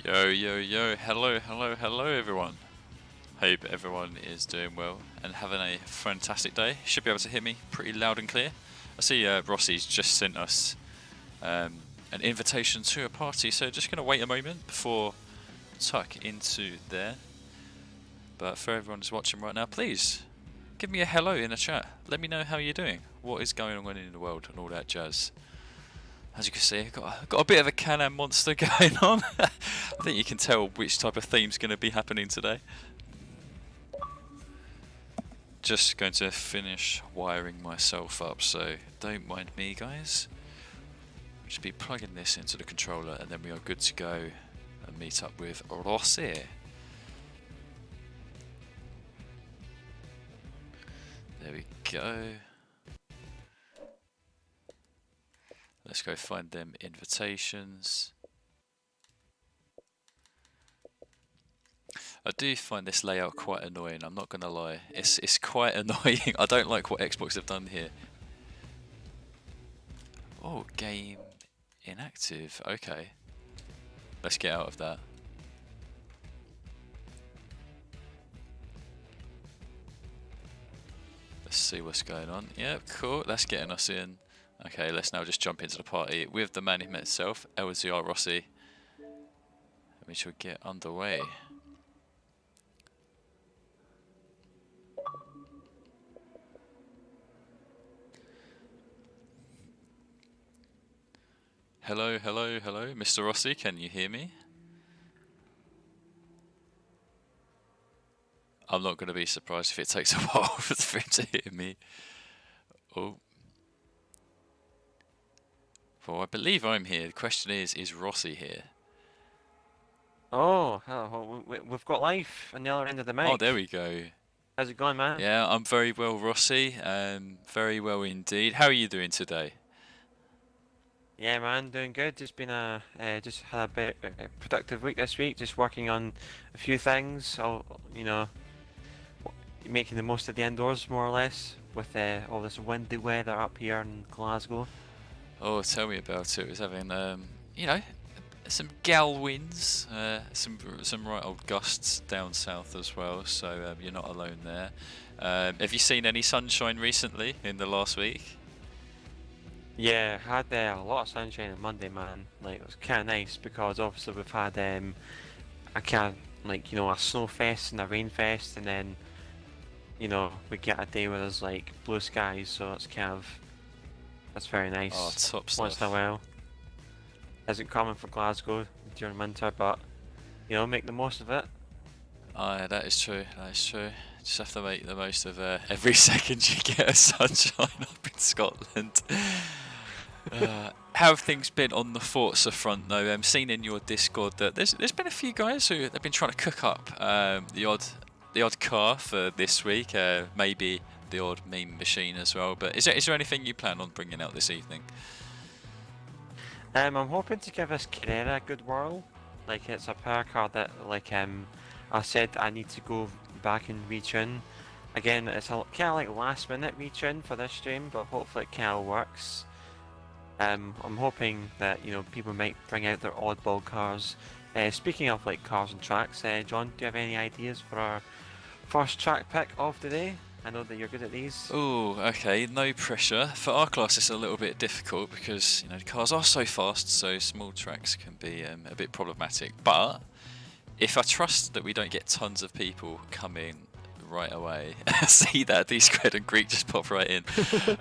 Yo, yo, yo, hello everyone. Hope everyone is doing well and having a fantastic day. Should be able to hear me pretty loud and clear. I see Rossi's just sent us an invitation to a party, so just going to wait a moment before tuck into there. But for everyone who's watching right now, please give me a hello in the chat. Let me know how you're doing, what is going on in the world and all that jazz. As you can see, I've got a bit of a Can-Am monster going on. I think you can tell which type of theme's going to be happening today. Just going to finish wiring myself up, so don't mind me, guys. Should be plugging this into the controller, and then we are good to go and meet up with Rossi. There we go. Let's go find them invitations. I do find this layout quite annoying, I'm not gonna lie. It's quite annoying. I don't like what Xbox have done here. Oh, game inactive. Okay. Let's get out of that. Let's see what's going on. Yep, cool. That's getting us in. Okay, let's now just jump into the party with the man himself, LZR Rossi. And we shall get underway. Hello, hello, hello, Mr. Rossi, can you hear me? I'm not going to be surprised if it takes a while for him to hear me. Oh. Well, I believe I'm here. The question is Rossi here? Oh, hello. We've got life on the other end of the mic. Oh, there we go. How's it going, man? Yeah, I'm very well, Rossi. Very well indeed. How are you doing today? Yeah, man, doing good. Just been just had a bit a productive week this week. Just working on a few things. Making the most of the indoors more or less with all this windy weather up here in Glasgow. Oh, tell me about it. It was having, you know, some gal winds, some right old gusts down south as well. So you're not alone there. Have you seen any sunshine recently in the last week? Yeah, had a lot of sunshine on Monday, man. Like it was kind of nice because obviously we've had a kind of a snow fest and a rain fest, and then we get a day where there's like blue skies, so that's very nice. Oh, top stuff. Once in a while. Isn't common for Glasgow during winter, but make the most of it. Oh, yeah, that is true. That is true. Just have to make the most of every second you get of sunshine up in Scotland. How have things been on the Forza front, though? I'm seeing in your Discord that there's been a few guys who have been trying to cook up the odd car for this week, maybe the odd meme machine as well. But is there anything you plan on bringing out this evening? I'm hoping to give this Carrera a good whirl. Like it's a power car that I said I need to go back and retune. Again, it's a kind of like last minute retune for this stream, but hopefully it kind of works. I'm hoping that people might bring out their oddball cars. Speaking of like cars and tracks, John, do you have any ideas for our first track pick of the day? I know that you're good at these. Oh, okay, no pressure. For our class it's a little bit difficult because the cars are so fast, so small tracks can be a bit problematic. But if I trust that we don't get tons of people coming right away, see that D-Squared and Greek just pop right in.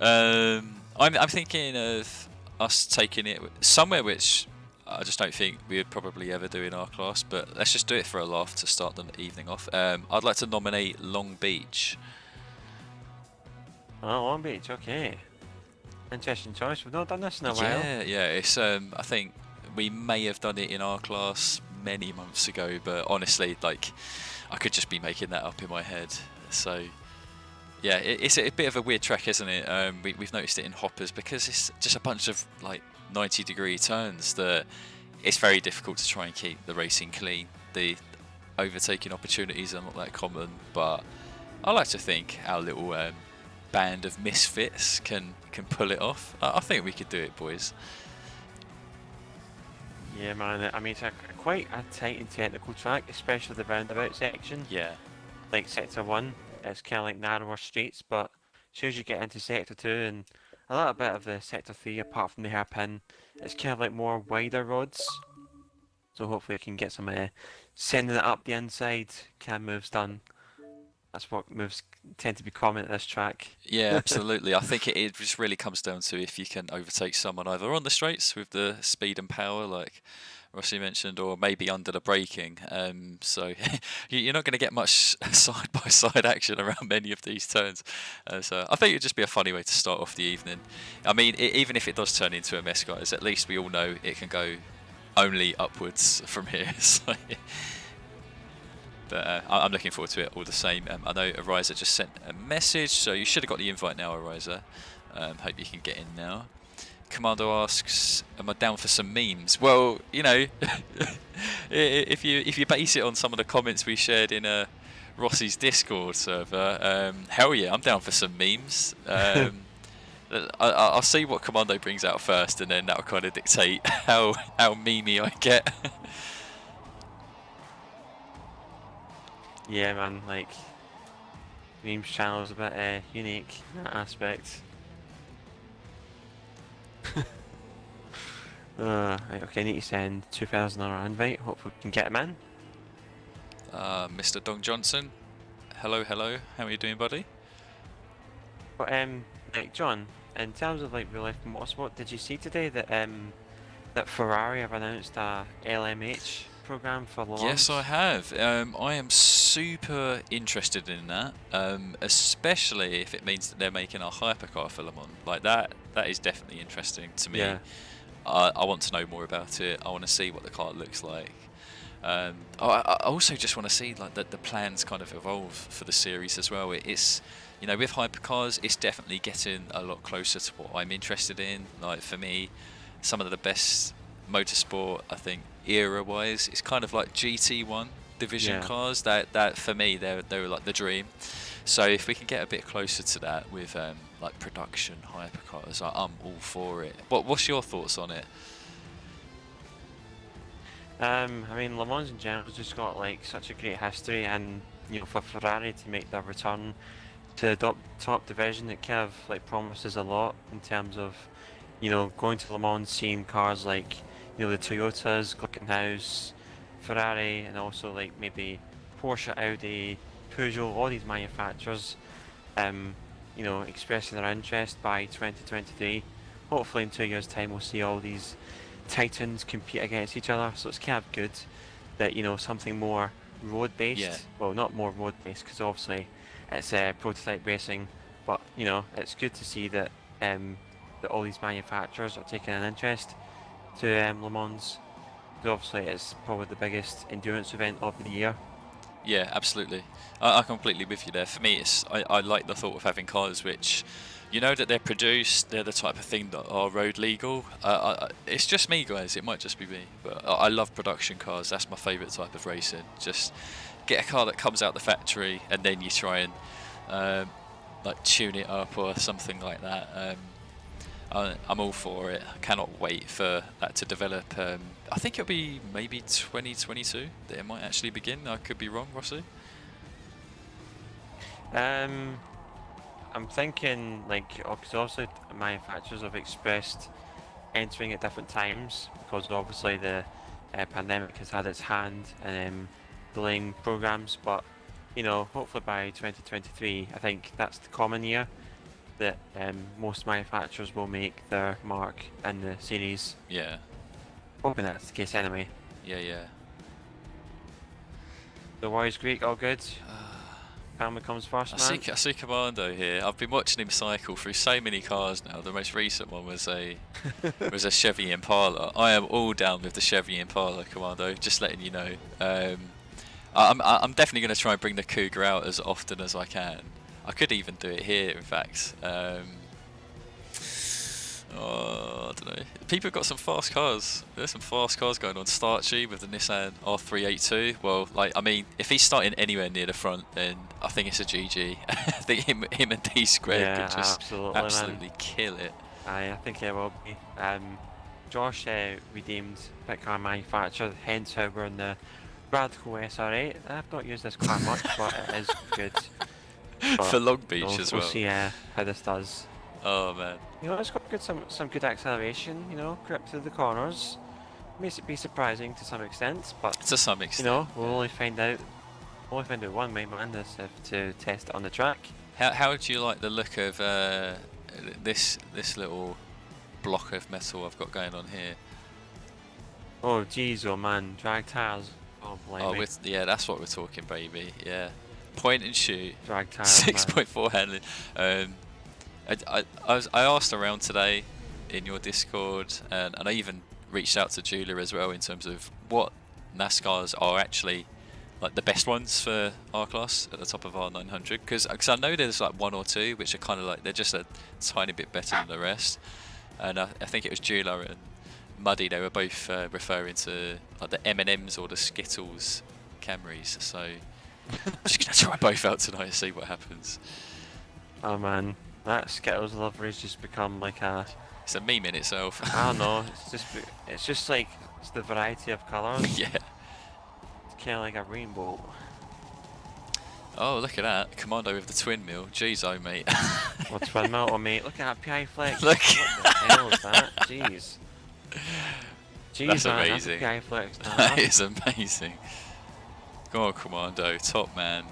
I'm thinking of us taking it somewhere which I just don't think we would probably ever do in our class, but let's just do it for a laugh to start the evening off. I'd like to nominate Long Beach. Oh, Long Beach, okay. Interesting choice. We've not done this in a while. Yeah. It's I think we may have done it in our class many months ago, but honestly, like, I could just be making that up in my head. So yeah, it's a bit of a weird track, isn't it? We've noticed it in hoppers because it's just a bunch of like 90-degree turns that it's very difficult to try and keep the racing clean. The overtaking opportunities are not that common, but I like to think our little band of misfits can pull it off. I think we could do it, boys. Yeah, man. I mean, it's quite a tight and technical track, especially the roundabout section. Yeah. Like Sector 1, it's kind of like narrower streets, but as soon as you get into Sector 2 and a little bit of the Sector 3, apart from the hairpin, it's kind of like more wider roads. So hopefully I can get some sending it up the inside kind of moves done. That's what moves tend to be common at this track. Yeah, absolutely. I think it just really comes down to if you can overtake someone either on the straights with the speed and power, like Rossi mentioned, or maybe under the braking. So you're not going to get much side-by-side action around many of these turns. So I think it'd just be a funny way to start off the evening. I mean, even if it does turn into a mess, guys, at least we all know it can go only upwards from here. So, but I'm looking forward to it all the same. I know Ariza just sent a message, so you should have got the invite now, Ariza. Hope you can get in now. Commando asks, am I down for some memes? Well, you know, if you base it on some of the comments we shared in Rossi's Discord server, hell yeah, I'm down for some memes. I'll see what Commando brings out first, and then that'll kind of dictate how memey I get. Yeah, man, like, memes channel is a bit unique in that aspect. Right, okay, I need to send $2,000 invite, hopefully we can get him in. Mr. Dong Johnson, hello, how are you doing, buddy? But, like, John, in terms of, like, real life motorsport, did you see today that, that Ferrari have announced a LMH program for Le Mans? Yes, I have. I am super interested in that, especially if it means that they're making a hypercar for Le Mans. Like that is definitely interesting to me. Yeah. I want to know more about it. I want to see what the car looks like. I also just want to see like the plans kind of evolve for the series as well. It's, you know, with hypercars, it's definitely getting a lot closer to what I'm interested in. Like for me, some of the best motorsport, I think, era-wise, it's kind of like GT1 division cars. That for me, they were like the dream. So if we can get a bit closer to that with like production hypercars, I'm all for it. What's your thoughts on it? I mean, Le Mans in general has just got like such a great history, and you know, for Ferrari to make their return to the top division, it kind of like promises a lot in terms of, you know, going to Le Mans, seeing cars like, you know, the Toyotas, Glickenhaus, Ferrari, and also like maybe Porsche, Audi, Peugeot, all these manufacturers, you know, expressing their interest by 2023. Hopefully in 2 years' time we'll see all these titans compete against each other, so it's kind of good that, you know, something more road-based, well, not more road-based because obviously it's prototype racing, but, you know, it's good to see that that all these manufacturers are taking an interest to Le Mans, because obviously it's probably the biggest endurance event of the year. Yeah, absolutely. I'm completely with you there. For me, I like the thought of having cars which, you know, that they're produced, they're the type of thing that are road legal. It's just me, guys, it might just be me, but I love production cars. That's my favourite type of racing. Just get a car that comes out the factory and then you try and like tune it up or something like that. I'm all for it. I cannot wait for that to develop. I think it'll be maybe 2022 that it might actually begin. I could be wrong, Rossi. I'm thinking like, because obviously manufacturers have expressed entering at different times, because obviously the pandemic has had its hand in delaying programs, but you know, hopefully by 2023, I think that's the common year that most manufacturers will make their mark in the series. Yeah. Hoping that's the case anyway. Yeah. The Warriors Greek, all good. Family comes first, man. I see Commando here. I've been watching him cycle through so many cars now. The most recent one was a Chevy Impala. I am all down with the Chevy Impala, Commando. Just letting you know. I'm definitely going to try and bring the Cougar out as often as I can. I could even do it here, in fact. I don't know. People have got some fast cars. There's some fast cars going on. Starchy with the Nissan R382. Well, like, I mean, if he's starting anywhere near the front, then I think it's a GG. I think him and D Squared could just absolutely kill it. I think it will be. Josh redeemed pit car manufacturer, hence how we're in the Radical SR8. I've not used this car much, but it is good. But, For Long Beach as well. We'll see how this does. Oh man. You know, it's got some good acceleration. You know, grip through the corners. May be surprising to some extent, but To some extent. you know, we'll only find out. Only find out one way, man. This to test it on the track. How do you like the look of this little block of metal I've got going on here? Oh jeez, oh man, drag tires. Oh blimey. Yeah, that's what we're talking, baby. Yeah, point and shoot. Drag tires. 6.4 handling. I asked around today in your Discord, and I even reached out to Julia as well in terms of what NASCARs are actually like the best ones for R class at the top of R900, because I know there's like one or two which are kind of like they're just a tiny bit better than the rest, and I think it was Julia and Muddy, they were both referring to like the M&Ms or the Skittles Camrys, so I'm just gonna try both out tonight and see what happens. Oh man, that Skittles livery's just become like a. It's a meme in itself. I don't know. It's just like it's the variety of colours. Yeah. It's kind of like a rainbow. Oh, look at that Commando with the twin mill. Jeez, oh mate. Well, twin metal, mate. Look at that PI flex. Look. What the hell is that? Jeez. Jeez, That's man, amazing. That's a PI flex. That is amazing. Go on, Commando, top man.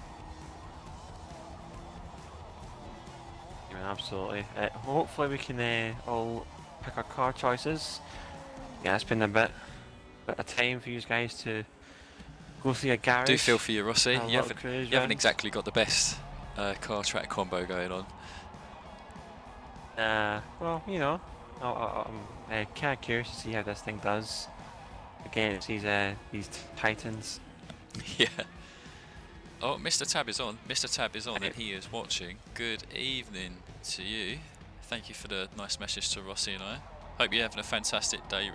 Yeah, absolutely. Hopefully we can all pick our car choices. Yeah, it's been a bit of time for you guys to go through a garage. Do feel for you, Rossi. have a You lot of cruise haven't rounds. exactly got the best car track combo going on. Well, you know, I'm kind of curious to see how this thing does against these Titans. Yeah. Oh, Mr. Tab is on. Mr. Tab is on and he is watching. Good evening to you. Thank you for the nice message to Rossi and I. Hope you're having a fantastic day,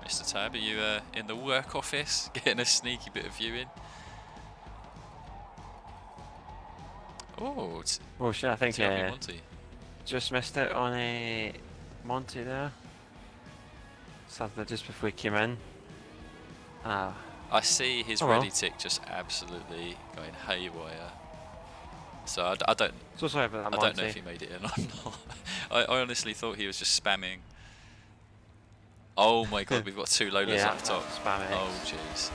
Mr. Tab. Are you in the work office getting a sneaky bit of viewing? Oh, Oh shit, I think Monty. just missed out on a Monty there. Started just before he came in. I see his Oh well. ready tick just absolutely going haywire. So I don't So sorry about that, I don't know Monty. if he made it in or not. I honestly thought he was just spamming. Oh my god, we've got two Lolas Yeah, up top. spam X. Oh jeez.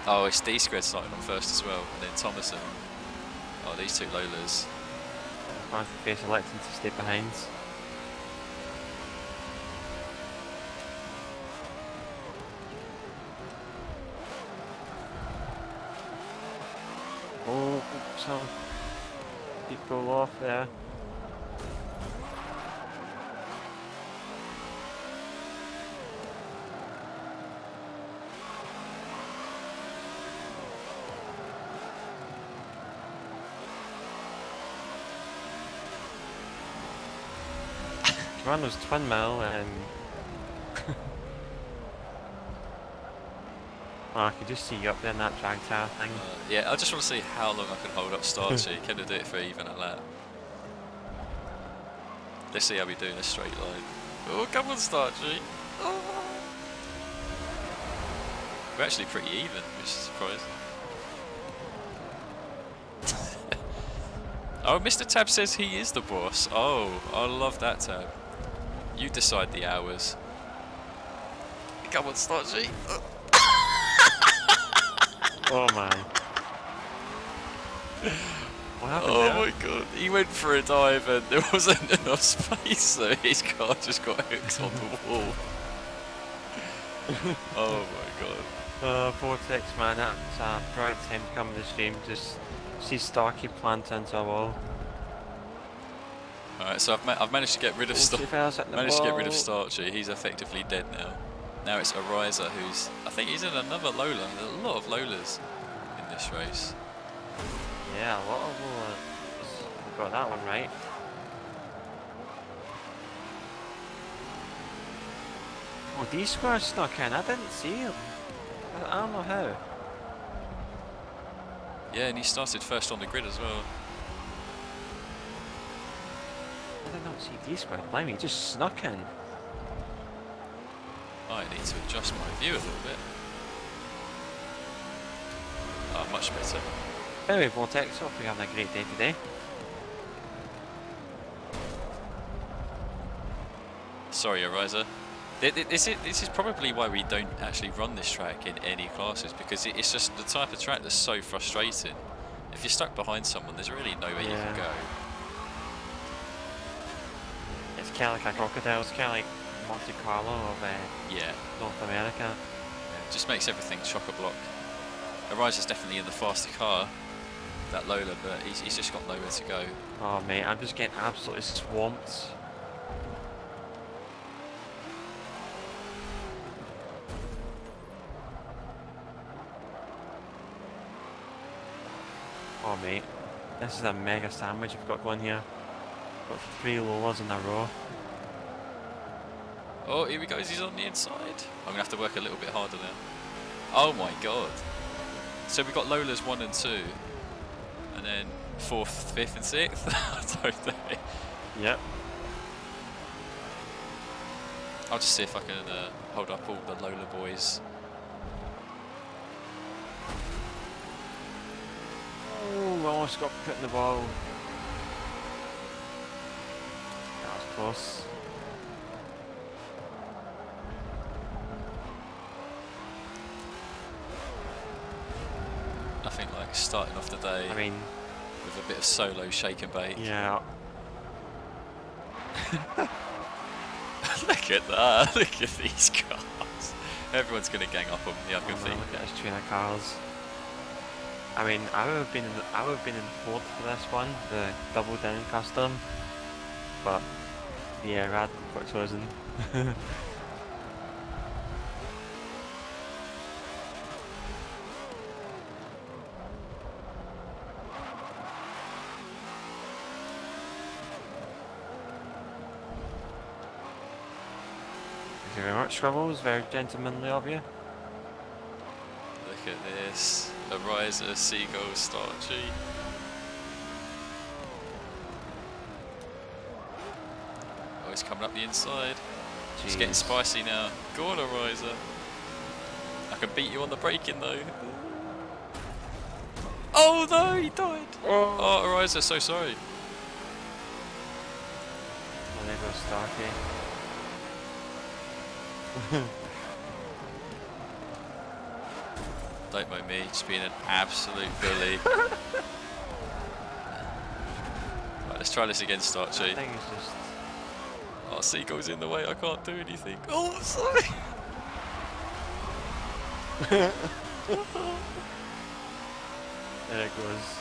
Oh, it's D-Squared starting on first as well, and then Thomason. Oh, these two Lolas. Fancy face electing to stay behind. Oh, some people off there. Commando's twin mill and oh, I could just see you up there in that drag tower thing. Yeah, I just want to see how long I can hold up Starchy. Can I do it for even a lap? Let's see how we do in a straight line. Oh, come on, Starchy. Oh. We're actually pretty even, which is surprising. Oh, Mr. Tab says he is the boss. Oh, I love that, Tab. You decide the hours. Come on, Starchy. Oh my. What happened Oh there? my god, he went for a dive and there wasn't enough space, so his car just got hooked on the wall. Oh my god. Vortex, man, that's a bright time to come to the stream. Just see Starkey plant into a wall. Alright, so I've managed to get rid of Starchy. He's effectively dead now. Now it's Ariza who's, I think he's in another Lola. There's a lot of Lolas in this race. Yeah, a lot of Lolas. We got that one right. Oh, D-Square snuck in. I didn't see him. I don't know how. Yeah, and he started first on the grid as well. I did not see D-Square. Blimey, he just snuck in. I need to adjust my view a little bit. Oh, much better. Anyway, Vortex, hope you're having a great day today. Sorry, Ariza. This is probably why we don't actually run this track in any classes, because it's just the type of track that's so frustrating. If you're stuck behind someone, there's really nowhere you can go. It's kind of like a crocodile, it's kind of like Monte Carlo of North America. Yeah, it just makes everything chock-a-block. Ariza's definitely in the faster car, that Lola, but he's just got nowhere to go. Oh mate, I'm just getting absolutely swamped. Oh mate, this is a mega sandwich I've got going here. Got 3 Lolas in a row. Oh, here he goes, he's on the inside. I'm going to have to work a little bit harder now. Oh my god. So we've got Lola's 1 and 2. And then 4th, 5th and 6th? I don't know. Yep. I'll just see if I can hold up all the Lola boys. Oh, almost got put in the ball. That was close. Nothing like starting off the day with a bit of solo shake and bake. Yeah. Look at that, look at these cars. Everyone's going to gang up on the other thing. Look at this train of cars. I would have been in 4th for this one, the double down custom. But yeah, Rad got chosen. Thank you very much, Scribbles. Very gentlemanly of you. Look at this. Ariza, Seagull, Starchy. Oh, he's coming up the inside. Jeez. It's getting spicy now. Go on, Ariza. I can beat you on the braking though. Oh no, he died. Oh, Ariza, so sorry. Oh, there goes Starkey. Don't mind me, just being an absolute bully. Right, let's try this again, Starchy. I think it's just... Oh, Seagull's in the way, I can't do anything. Oh, sorry! There it goes.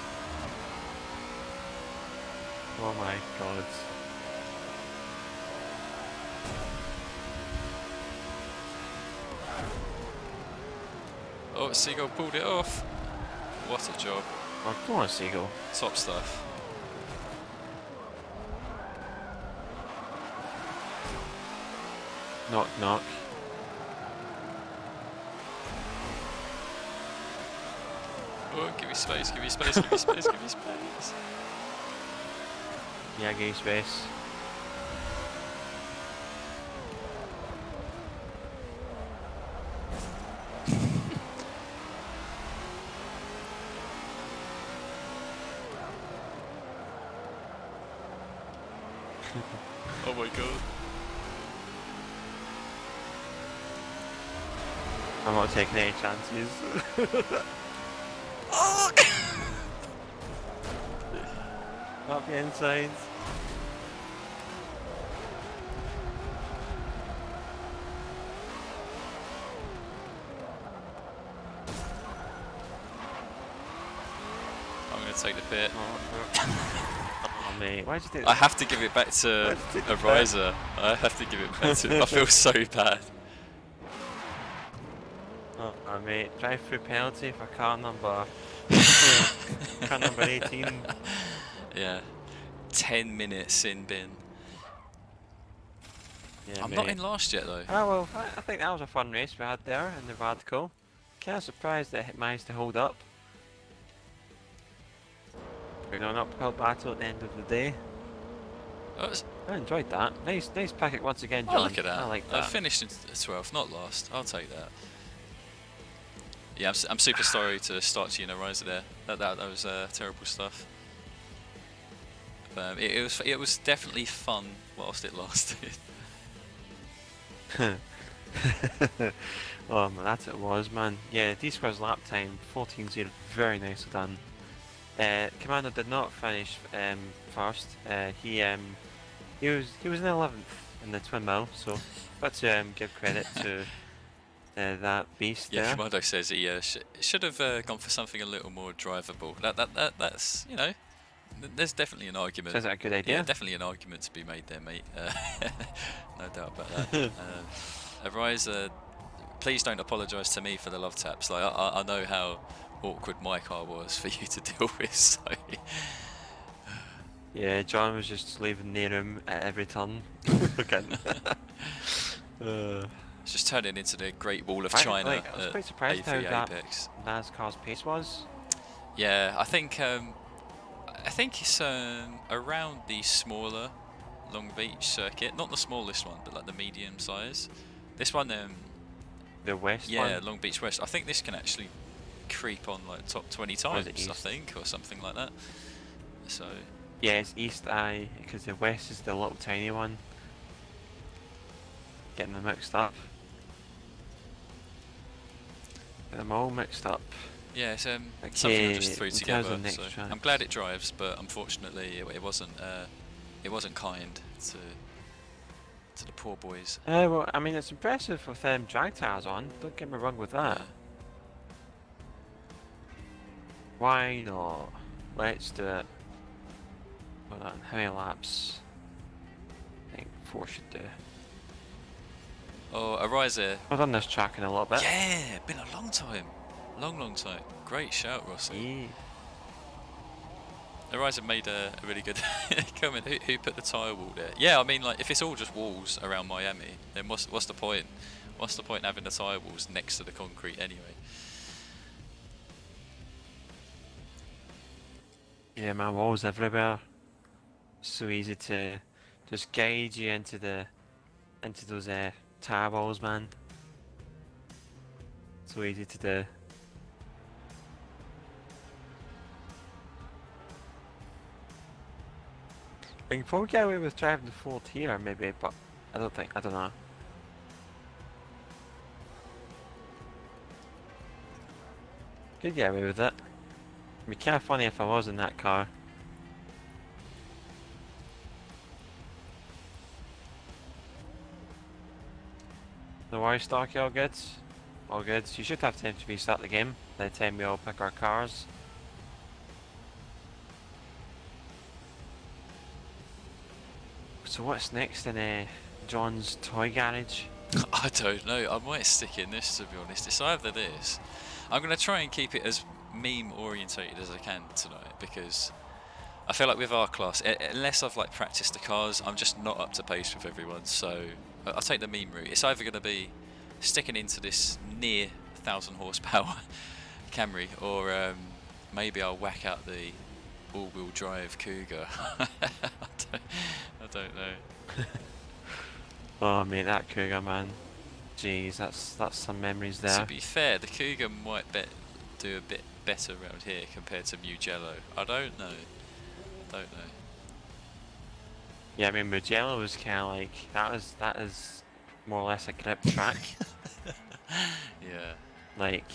Oh my god. Oh, Seagull pulled it off. What a job. Oh, come on, Seagull. Top stuff. Knock, knock. Oh, give me space, give me space, give me space, give me space. Yeah, give me space. Oh my god. I'm not taking any chances. Oh! Up the inside. I'm going to take the pit. Oh mate, why'd you do that? I have to give it back to Ariza. I have to give it back to I feel so bad. Oh mate, drive through penalty for car number... car number 18. Yeah. 10 minutes sin bin. Yeah, I'm mate. not in last yet though. Oh well, I think that was a fun race we had there in the Radco. Kind of surprised that it managed to hold up. We're going an uphill battle at the end of the day. Oh, I enjoyed that. Nice packet once again, John. oh, look at that. I like I that. finished in 12th, not last. I'll take that. Yeah, I'm super sorry to start you in a riser there. That was terrible stuff. It was definitely fun whilst it lasted. Oh man, that it was, man. Yeah, D-Square's lap time 14.0, very nicely done. Commando did not finish first. He was in 11th in the twin mill, so let's give credit to that beast Yeah, there. Commando says he should have gone for something a little more drivable. That's, you know, there's definitely an argument. Sounds like a good idea. Yeah, definitely an argument to be made there, mate. No doubt about that. Ariza, please don't apologise to me for the love taps. Like I know how awkward my car was for you to deal with. So. Yeah, John was just leaving the room at every turn. It's just turning into the Great Wall of I China. I was quite surprised how that Apex. NASCAR's pace was. Yeah, I think it's around the smaller Long Beach circuit, not the smallest one, but like the medium size. This one, The west yeah, one? Long Beach West. I think this can actually creep on like top 20 times, I think, or something like that. So. Yeah, it's east, because the west is the little tiny one. Getting them mixed up. Get them all mixed up. Yeah, it's something I just Okay, threw in terms together. of next So tracks. I'm glad it drives, but unfortunately it wasn't kind to the poor boys. Well, I mean, it's impressive with drag tires on. Don't get me wrong with that. Yeah. Why not? Let's do it. Hold on, how many laps? I think 4 should do. Oh, Ariza. I've done this track in a little bit. Yeah, been a long time. Long time. Great shout, Rossi. Yeah. Ariza made a really good comment. Who put the tyre wall there? Yeah, I mean, like, if it's all just walls around Miami, then what's the point? What's the point in having the tyre walls next to the concrete anyway? Yeah, man, walls everywhere. So easy to just guide you into those tire walls, man. So easy to do. You can probably get away with driving the fourth here, maybe, but I don't know. Could get away with it. It'd be kind of funny if I was in that car. The wire stock, all good? All good. You should have time to restart the game by the time we all pick our cars. So what's next in John's toy garage? I don't know. I might stick in this, to be honest. It's either this. I'm going to try and keep it as meme orientated as I can tonight, because I feel like with our class, unless I've like practiced the cars, I'm just not up to pace with everyone. So I'll take the meme route. It's either going to be sticking into this near 1,000 horsepower Camry, or maybe I'll whack out the all-wheel drive Cougar. I don't know. Oh mate, that Cougar, man. Jeez, that's some memories there. To be fair, the Cougar might do a bit better around here compared to Mugello. I don't know. Yeah, I mean Mugello was kind of like that is more or less a grip track. Yeah. Like,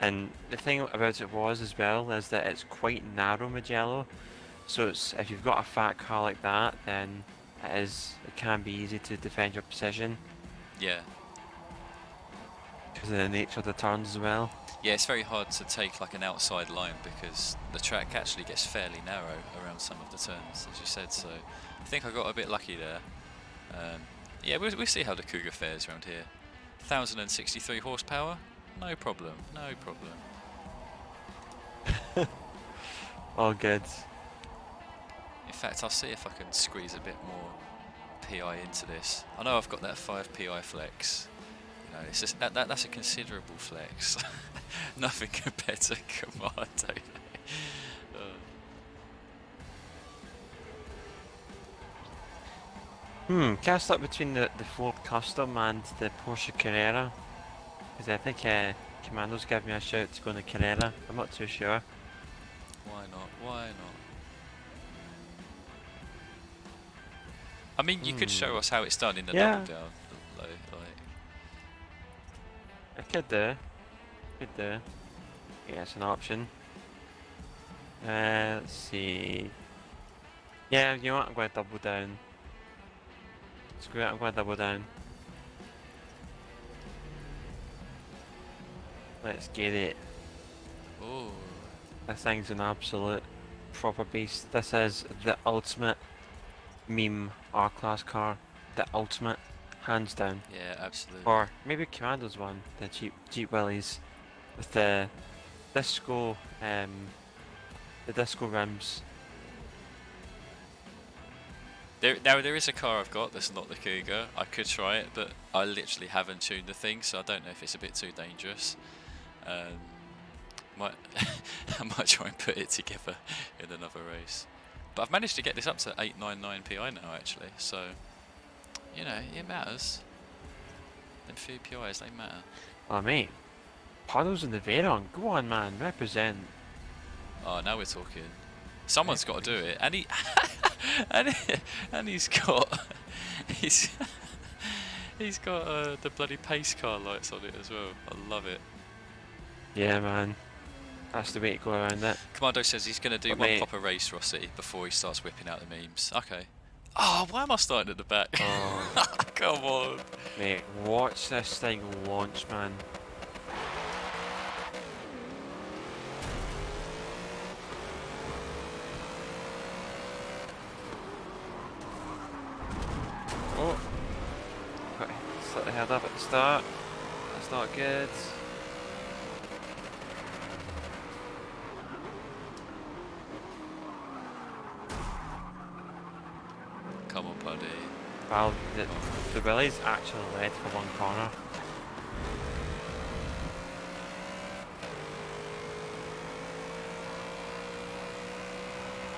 and the thing about it was as well is that it's quite narrow Mugello, so it's, if you've got a fat car like that, then it can be easy to defend your position. Yeah. Because of the nature of the turns as well. Yeah, it's very hard to take like an outside line because the track actually gets fairly narrow around some of the turns, as you said. So I think I got a bit lucky there. Yeah, we'll see how the Cougar fares around here. 1,063 horsepower, no problem, no problem. All good. In fact, I'll see if I can squeeze a bit more PI into this. I know I've got that 5 PI flex. You know, it's just that's a considerable flex. Nothing compared to Commando. Cast up between the Ford Custom and the Porsche Carrera. Because I think Commando's gave me a shout to go in the Carrera. I'm not too sure. Why not? Why not? I mean, you could show us how it's done in the double down, though. Like, I could do. Yeah, it's an option. Let's see. Yeah, you know what? I'm going to double down. Screw it, I'm going to double down. Let's get it. oh, This thing's an absolute proper beast. This is the ultimate meme R-Class car. The ultimate, hands down. yeah, absolutely. Or maybe Commando's one, the Jeep Willys, with the disco rims. There is a car I've got that's not the Cougar. I could try it, but I literally haven't tuned the thing, so I don't know if it's a bit too dangerous. I might try and put it together in another race. But I've managed to get this up to 899 PI now, actually. So, you know, it matters. Them few PIs, they matter. Oh mate, puddles in the Veyron. Go on, man, represent. Oh, now we're talking. Someone's got to do it, and he's got he's got the bloody pace car lights on it as well. I love it. Yeah, man. That's the way to go around it. Commando says he's going to do one proper race, Rossi, before he starts whipping out the memes. Okay. Oh, why am I starting at the back? Oh. Come on. Mate, watch this thing launch, man. Oh. Got slightly held up at the start. That's not good. Come on, buddy. Well, the Willys actually led for one corner.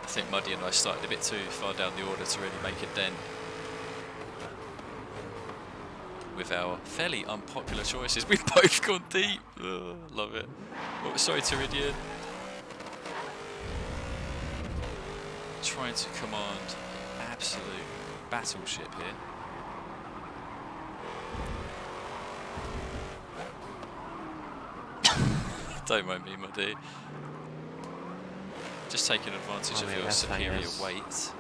I think Muddy and I started a bit too far down the order to really make a dent with our fairly unpopular choices. We've both gone deep. Ugh, love it. Oh, sorry, Teridian. Trying to command absolute battleship here. Don't mind me, Muddy. Just taking advantage of your superior weight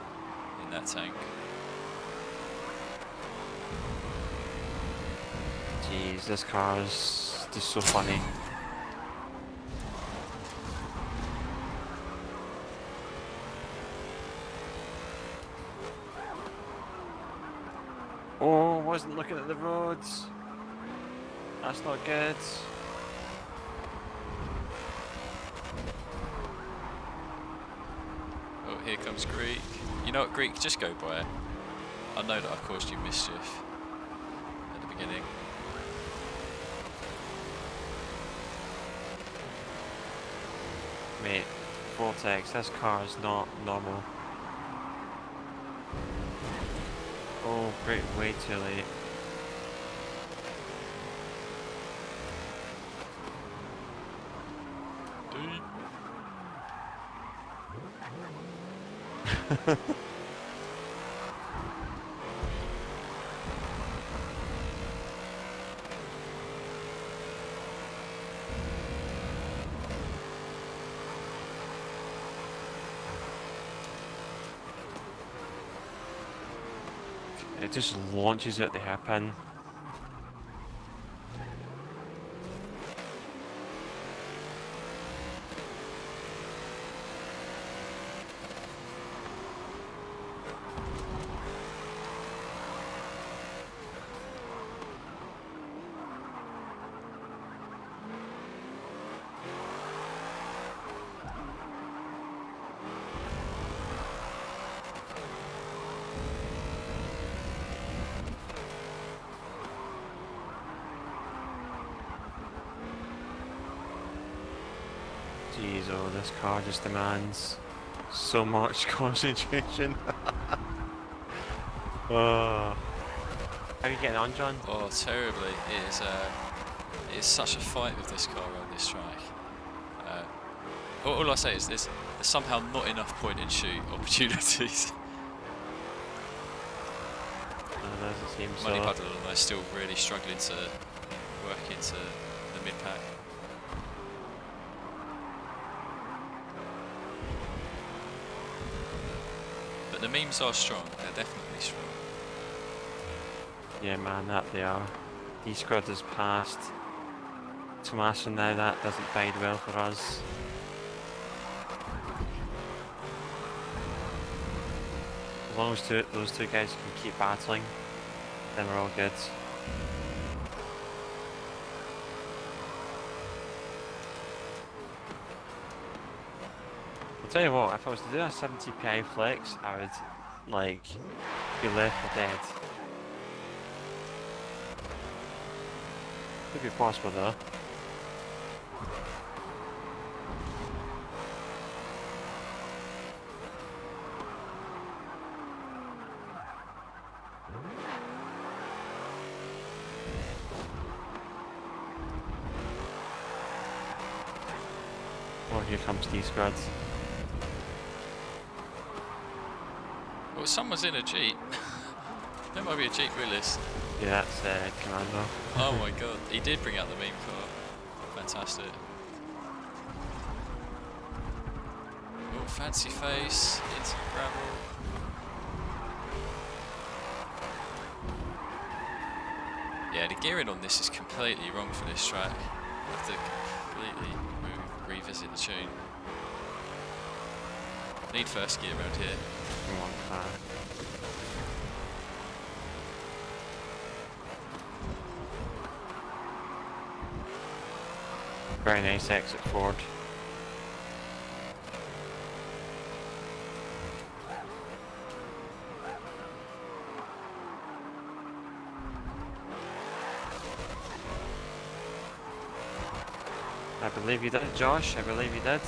in that tank. Jeez, this car is just so funny. Oh, wasn't looking at the roads. That's not good. Oh, here comes Greek. You know what, Greek? Just go by it. I know that I caused you mischief at the beginning. Mate, Vortex, this car is not normal. Oh, great, way too late. It just launches out the hairpin. Jeez, oh, this car just demands so much concentration. Oh. How are you getting on, John? Oh, terribly. It is such a fight with this car on this track. All I say is there's somehow not enough point and shoot opportunities. Doesn't seem Money so. Puddle and I still really struggling to work into the mid pack. But the memes are strong. They're definitely strong. Yeah, man, that they are. D-Squad has passed Tommaso now. That doesn't bode well for us. As long as those two guys can keep battling, then we're all good. I'll tell you what, if I was to do a 70 PI flex, I would, like, be left for dead. Could be possible though. Oh, here comes D-Squad. Well, someone's in a Jeep. There might be a Jeep realist. Yeah, that's Commando. Oh my god, he did bring out the meme car. Fantastic. Oh, fancy face into gravel. Yeah, the gearing on this is completely wrong for this track. I have to completely revisit the tune. Need first gear around here. Come on, car. Very nice exit forward. I believe you did, Josh. I believe you did.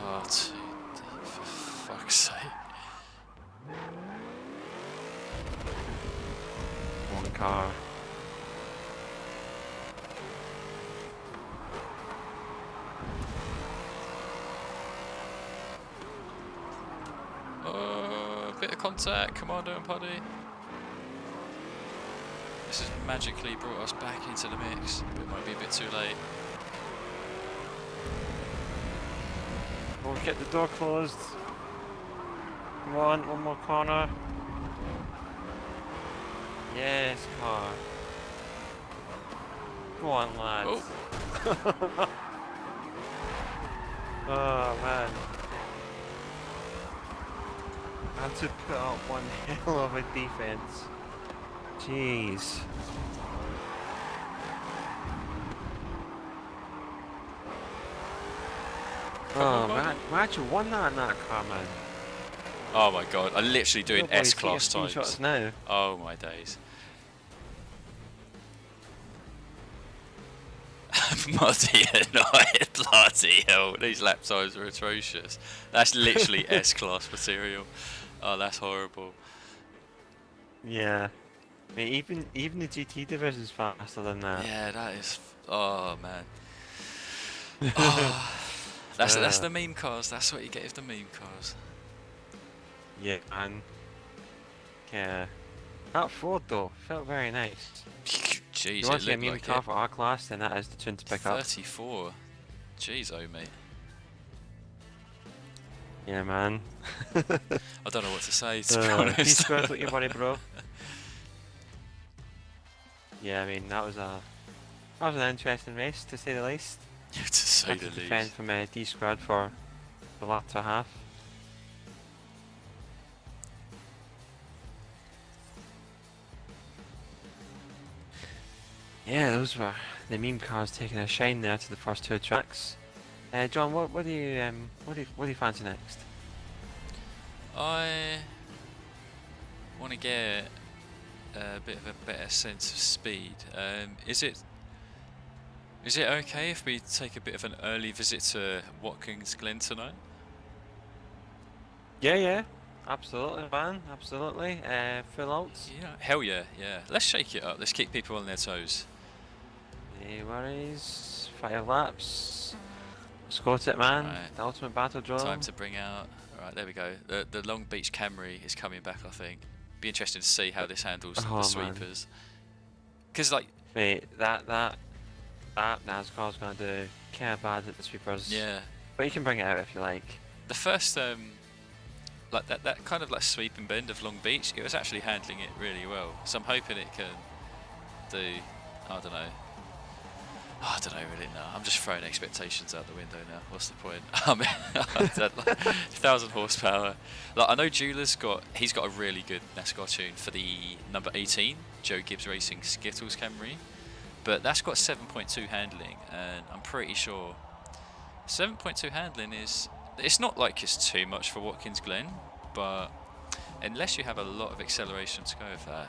Oh, for fuck's sake. One car. Oh, a bit of contact, Commando and Puddy. This has magically brought us back into the mix, but it might be a bit too late. We'll get the door closed. Come on, one more corner. Yes, car. Go on, lads. Oh. Oh, man. I had to put up one hell of a defense. Jeez. Oh, man. Imagine won that in that car, man. Oh my god, I'm literally doing Nobody's S-class taking times. screenshots now. Oh my days. Bloody bloody hell, these lap times are atrocious. That's literally S-class material. Oh, that's horrible. Yeah. I mean, even the GT division's faster than that. Yeah, that is... Oh, man. Oh, that's the meme cars, that's what you get with the meme cars. Yeah, man. Yeah. That Ford though felt very nice. Jeez, You want it to get a looked meme like car it. for our class, then that is the tune to pick up. 34. Jeez, oh mate. Yeah, man. I don't know what to say, to be honest. D-Squad, what you worry, bro? Yeah, I mean that was an interesting race to say the least. To say Had the to defend least. from D-Squad for the latter half. Yeah, those were the meme cars taking a shine there to the first two tracks. John, what do you fancy next? I want to get a bit of a better sense of speed. Is it okay if we take a bit of an early visit to Watkins Glen tonight? Yeah, absolutely, man, absolutely. Full outs. Yeah, hell yeah, yeah. Let's shake it up. Let's keep people on their toes. No worries. 5 laps. Let's go to it, man. Right. The ultimate battle drill. Time to bring out. Right, there we go. The Long Beach Camry is coming back, I think. Be interesting to see how this handles the sweepers. Because like, mate, that NASCAR's gonna do kind of bad at the sweepers. Yeah. But you can bring it out if you like. The first like that kind of like sweep and bend of Long Beach, it was actually handling it really well. So I'm hoping it can do. I don't know. I don't know really now. I'm just throwing expectations out the window now. What's the point? I mean, 1,000 horsepower. Like I know Juler's he's got a really good NASCAR tune for the number 18 Joe Gibbs Racing Skittles Camry, but that's got 7.2 handling, and I'm pretty sure 7.2 handling is. It's not like it's too much for Watkins Glen, but unless you have a lot of acceleration to go with that,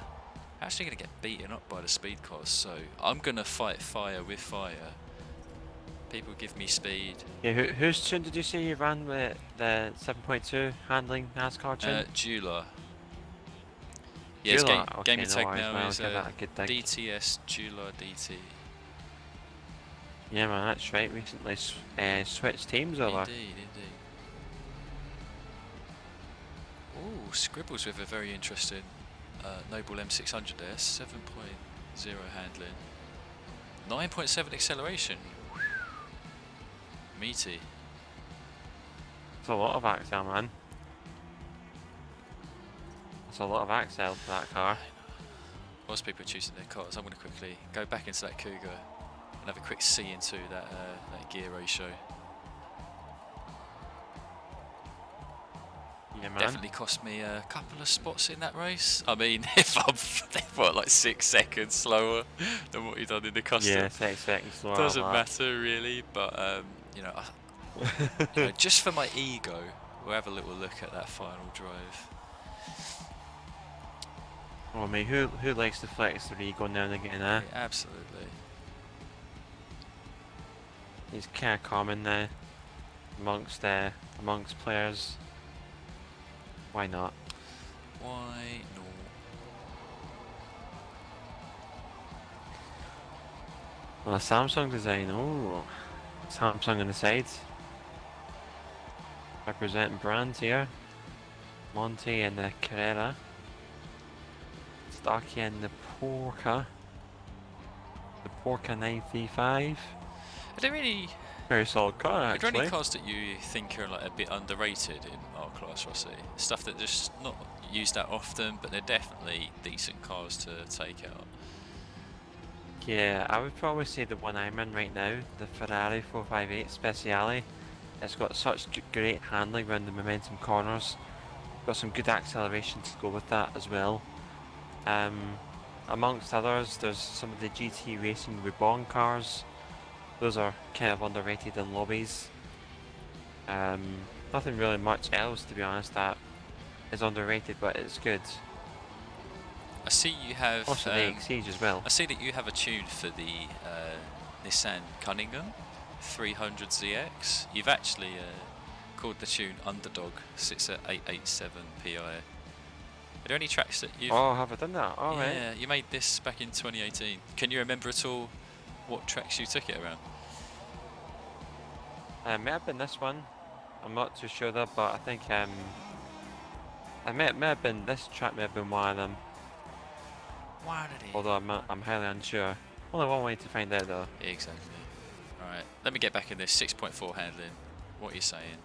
you're actually going to get beaten up by the speed cars. So I'm going to fight fire with fire. People give me speed. Yeah, whose tune did you say you ran with the 7.2 handling NASCAR tune? Juler. Yeah, okay, game tag now is DTS Juler DT. Yeah, man, that's right. Recently switched teams over. Indeed. Ooh, Scribbles with a very interesting Noble M600 there. 7.0 handling. 9.7 acceleration. Meaty. That's a lot of axle, man. That's a lot of axle for that car. Whilst people are choosing their cars, I'm going to quickly go back into that Cougar and have a quick see into that gear ratio. Yeah, man. Definitely cost me a couple of spots in that race. I mean, if I'm like 6 seconds slower than what you've done in the custom, yeah, 6 seconds slower. Doesn't matter really, but you know, just for my ego, we'll have a little look at that final drive. Oh, mate, who likes to flex their ego now and again, eh? Yeah, absolutely. It's kind of common now amongst players. Why not? Why not? Well, a Samsung design. Oh, Samsung on the side. Representing brands here. Monty and the Carrera. Starkey and the Porca. The Porca 935. Are there any very solid car, actually. Are there any cars that you think are like a bit underrated in our class, Rossi? Stuff that just not used that often, but they're definitely decent cars to take out. Yeah, I would probably say the one I'm in right now, the Ferrari 458 Speciale. It's got such great handling around the momentum corners. Got some good acceleration to go with that as well. Amongst others, there's some of the GT Racing Reborn cars. Those are kind of underrated in lobbies. Nothing really much else, to be honest, that is underrated, but it's good. I see you have also the Exige as well. I see that you have a tune for the Nissan Cunningham 300ZX. You've actually called the tune Underdog. Sits at 887 PI. Are there any tracks that you've... Oh, have I done that? All right. Yeah, you made this back in 2018. Can you remember at all what tracks you took it around? May have been this one. I'm not too sure though, but I think may have been this track. May have been one of them. Although I'm highly unsure. Only one way to find out though. Exactly. All right. Let me get back in this 6.4 handling. What are you saying?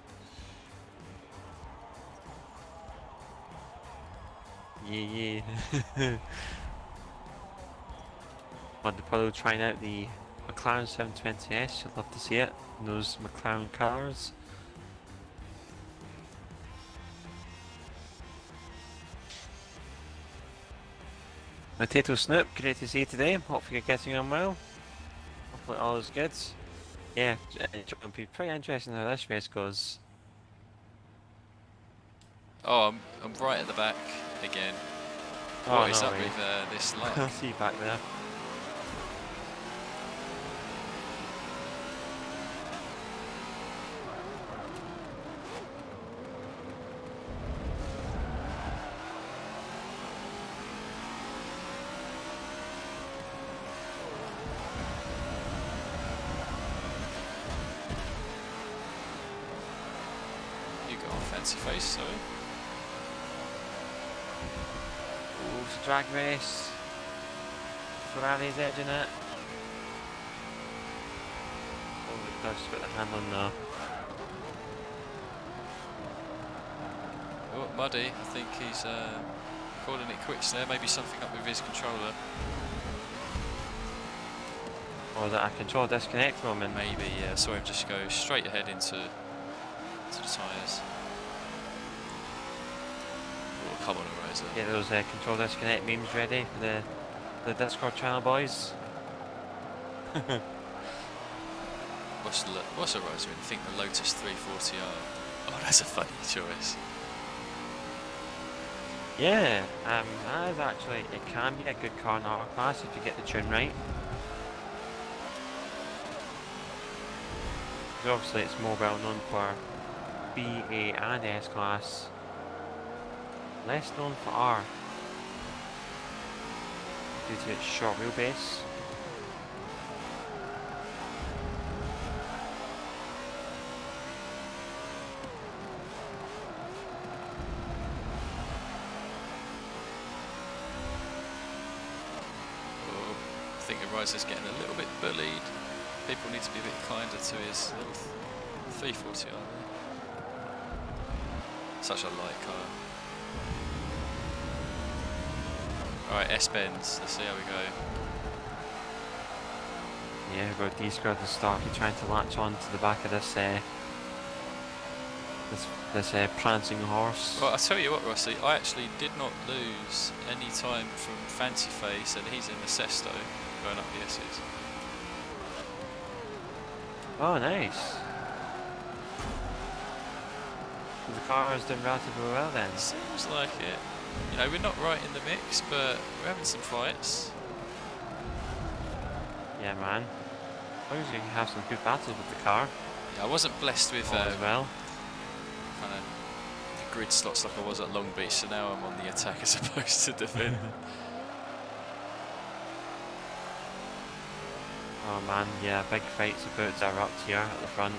Yeah. Montepolo trying out the McLaren 720S. You'd love to see it in those McLaren colours. Potato Snoop, great to see you today. Hopefully you're getting on well. Hopefully all is good. Yeah, it'll be pretty interesting how this race goes. Oh, I'm right at the back again. Oh, What is no up way. with this lag? I'll see you back there. You got a fancy face, sorry. Oh, it's a drag race. Ferrari's edging it. Oh, it does put the hand on now. Oh, Muddy, I think he's calling it quits there. Maybe something up with his controller. Or is that a control disconnect moment? Maybe, yeah. Saw him just go straight ahead into the tyres. Oh, come on, Ariza. Get those control disconnect memes ready for the Discord channel, boys. What's Ariza in? Think the Lotus 340R. Oh, that's a funny choice. Yeah, that is actually, it can be a good car in our class if you get the tune right. Because obviously it's more well known for B, A and S class. Less known for R. Due to its short wheelbase. Oh, I think Ariza's getting a little bit bullied. People need to be a bit kinder to his little 340R there. Such a light car. Alright, S-bends, let's see how we go. Yeah, we've got D-Square at the start, he's trying to latch on to the back of this prancing horse. Well, I'll tell you what, Rossi, I actually did not lose any time from Fancy Face, and he's in the Sesto going up the S's. Oh, nice. The car is doing relatively well then. Seems like it. You know, we're not right in the mix, but we're having some fights. Yeah, man. As long as you can have some good battles with the car. Yeah, I wasn't blessed with as well. kind of the grid slots like I was at Long Beach, so now I'm on the attack as opposed to defend. Oh man, yeah, big fights about to erupt here at the front.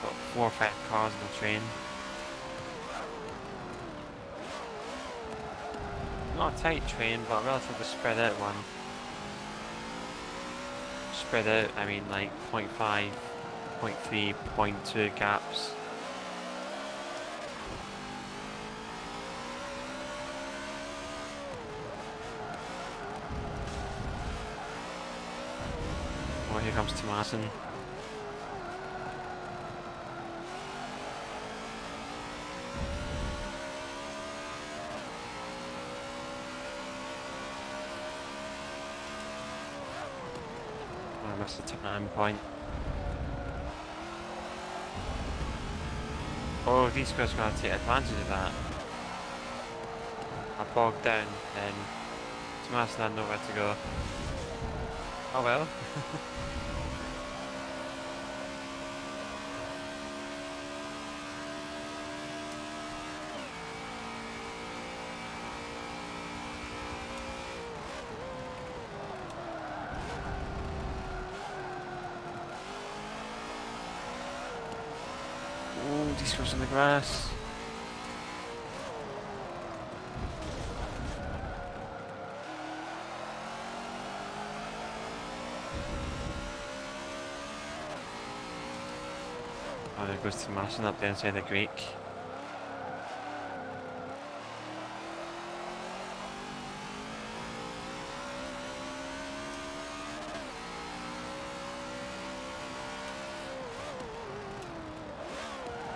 Got 4 or 5 cars in the train. Not a tight train, but a relatively spread out one. Spread out, I mean like 0.5, 0.3, 0.2 gaps. Oh, here comes Tomasin. I missed the turn point. Oh, these guys are going to take advantage of that. I bogged down, then Tomasin had nowhere to go. Oh well. Oh, these guys on the grass. Oh, there goes Tomasin up the inside the Greek.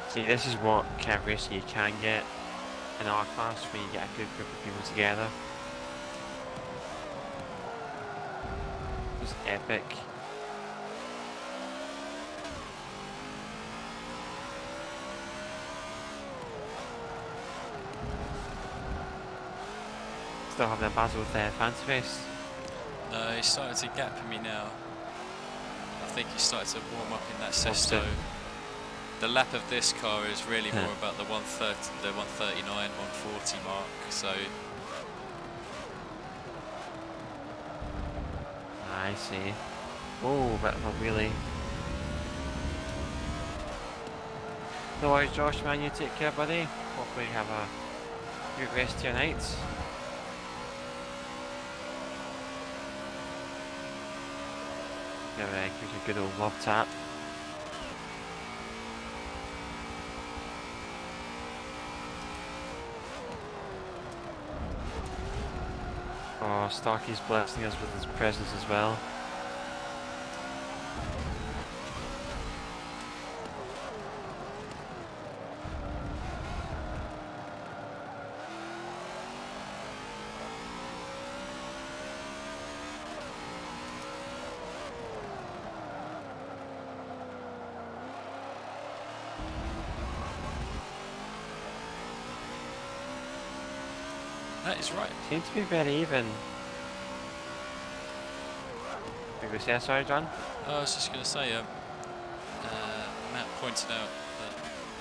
See, this is what kind of racing you can get in our class when you get a good group of people together. It's epic. still having a battle with Fancy Face? No, he's starting to gap me now. I think he started to warm up in that Sesto. The lap of this car is really more about the 130, the 139, 140 mark. So I see. Oh, bit of a wheelie. No worries, Josh, man. You take care, buddy. Hopefully you have a good rest of your night. Give you a good old love tap. Oh, Starkey's blessing us with his presence as well. that is right. Seems to be very even. Did you say sorry, John? I was just going to say, Matt pointed out that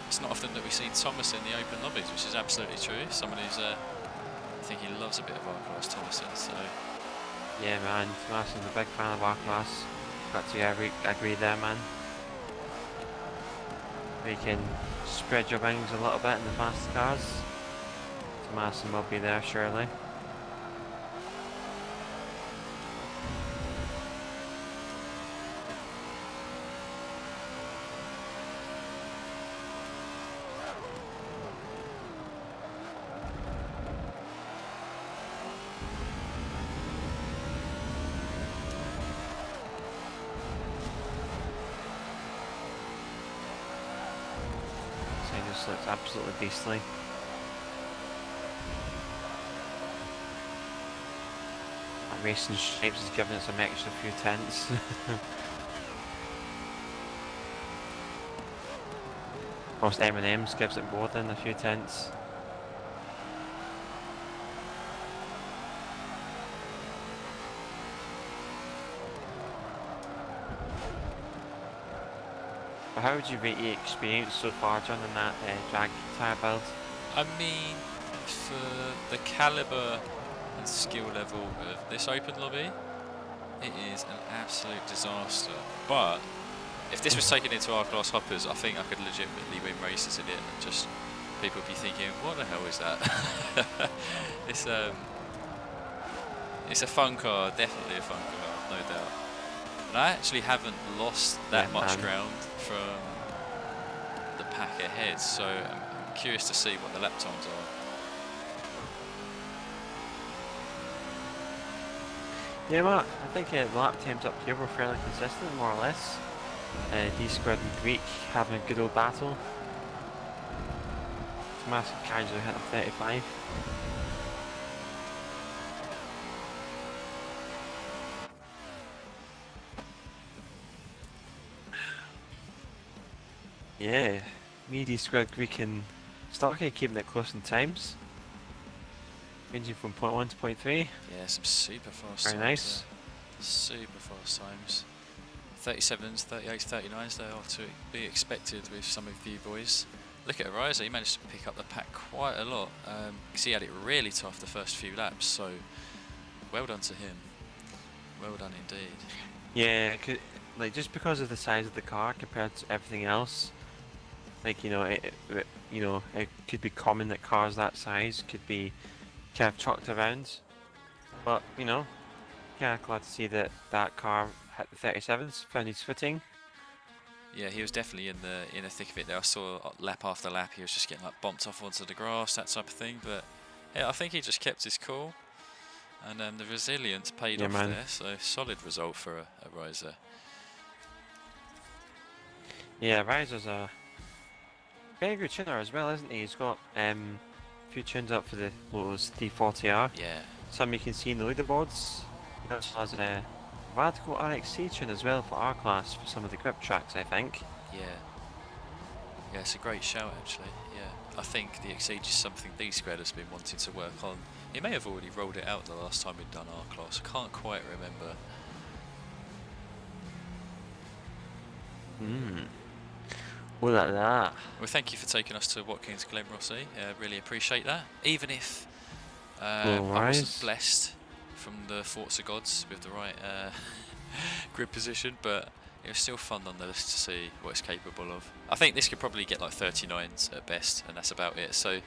it's not often that we see Thomas in the open lobbies, which is absolutely true. Someone who's, I think he loves a bit of R-Class, Thomason, so... Yeah, man, Thomason's a big fan of R-Class. Got to agree there, man. We can spread your wings a little bit in the fast cars. Thomason will be there, surely. Looks absolutely beastly. That racing stripes is giving it some extra few tenths. Most M&M's gives it more than a few tenths. How would you rate your experience so far, John, in that drag tyre build? I mean, for the calibre and skill level of this open lobby, it is an absolute disaster. But if this was taken into R-Class hoppers, I think I could legitimately win races in it, and just people would be thinking, what the hell is that? It's a fun car, definitely a fun car, no doubt. And I actually haven't lost that much ground from the pack ahead, so I'm curious to see what the lap times are. Yeah, well, I think the lap times up here were fairly consistent, more or less. D-Squared and Greek having a good old battle. Massive casually hit 35. Yeah, me, D-Squared, Greek and Starkey keeping it close in times. Ranging from 0.1 to 0.3. Yeah, some super fast Very times. nice. There. Super fast times. 37s, 38s, 39s, they are to be expected with some of you boys. Look at Ariza, he managed to pick up the pack quite a lot, because he had it really tough the first few laps, so well done to him. Well done indeed. Yeah, like just because of the size of the car compared to everything else, like it could be common that cars that size could be kind of chucked around, but yeah, glad to see that car hit the 37s, found his footing. Yeah, he was definitely in the thick of it there. I saw lap after lap he was just getting like bumped off onto the grass, that type of thing, but yeah, I think he just kept his cool, and the resilience paid off there, so solid result for a riser. Yeah, Riser's a very good tuner as well, isn't he? He's got a few tunes up for the Lotus D40R. Yeah. Some you can see in the leaderboards. He also has a Radical RXC tune as well for R-Class for some of the grip tracks, I think. Yeah. Yeah, it's a great shout actually. Yeah, I think the Exige is something D-Squared has been wanting to work on. He may have already rolled it out the last time we'd done our class. I can't quite remember. Look at that. Well, thank you for taking us to Watkins Glen, Rossi. Really appreciate that. Even if I wasn't blessed from the Forza gods with the right grid position, but it was still fun nonetheless to see what it's capable of. I think this could probably get like 39s at best, and that's about it. So,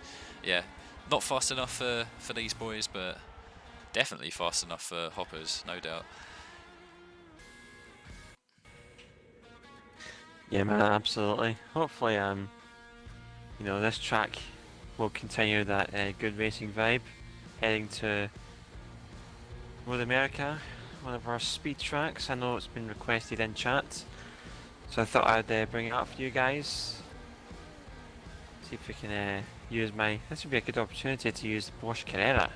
yeah, not fast enough for these boys, but definitely fast enough for hoppers, no doubt. Yeah, man, absolutely. Hopefully, you know, this track will continue that good racing vibe. Heading to Road America, one of our speed tracks. I know it's been requested in chat, so I thought I'd bring it up for you guys. See if we can use my. This would be a good opportunity to use the Porsche Carrera.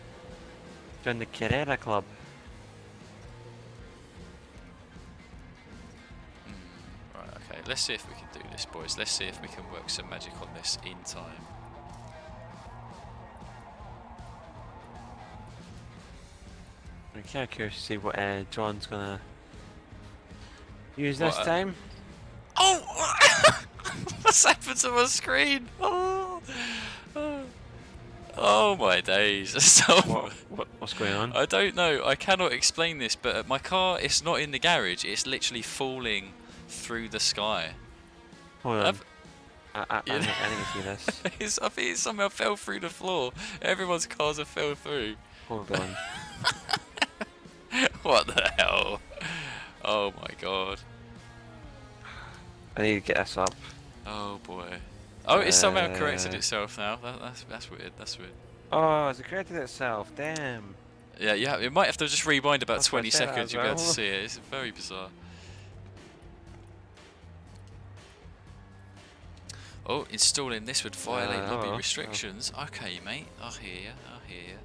Join the Carrera Club. Let's see if we can do this, boys. Let's see if we can work some magic on this in time. I'm kind of curious to see what John's gonna use this time. Oh! What's happened to my screen? Oh my days. So What's going on? I don't know. I cannot explain this, but my car, it's not in the garage. It's literally falling through the sky. Hold on. I need to see this. I think it somehow fell through the floor. Everyone's cars have fell through. Hold on. What the hell? Oh my god. I need to get this up. Oh boy. Oh, it's somehow corrected itself now. That's weird. That's weird. Oh, it's corrected itself. Damn. Yeah. It might have to just rewind about That's 20 seconds. You'll be able to well. see it. It's very bizarre. Oh, installing this would violate lobby restrictions. Okay, mate. I hear you. I hear you.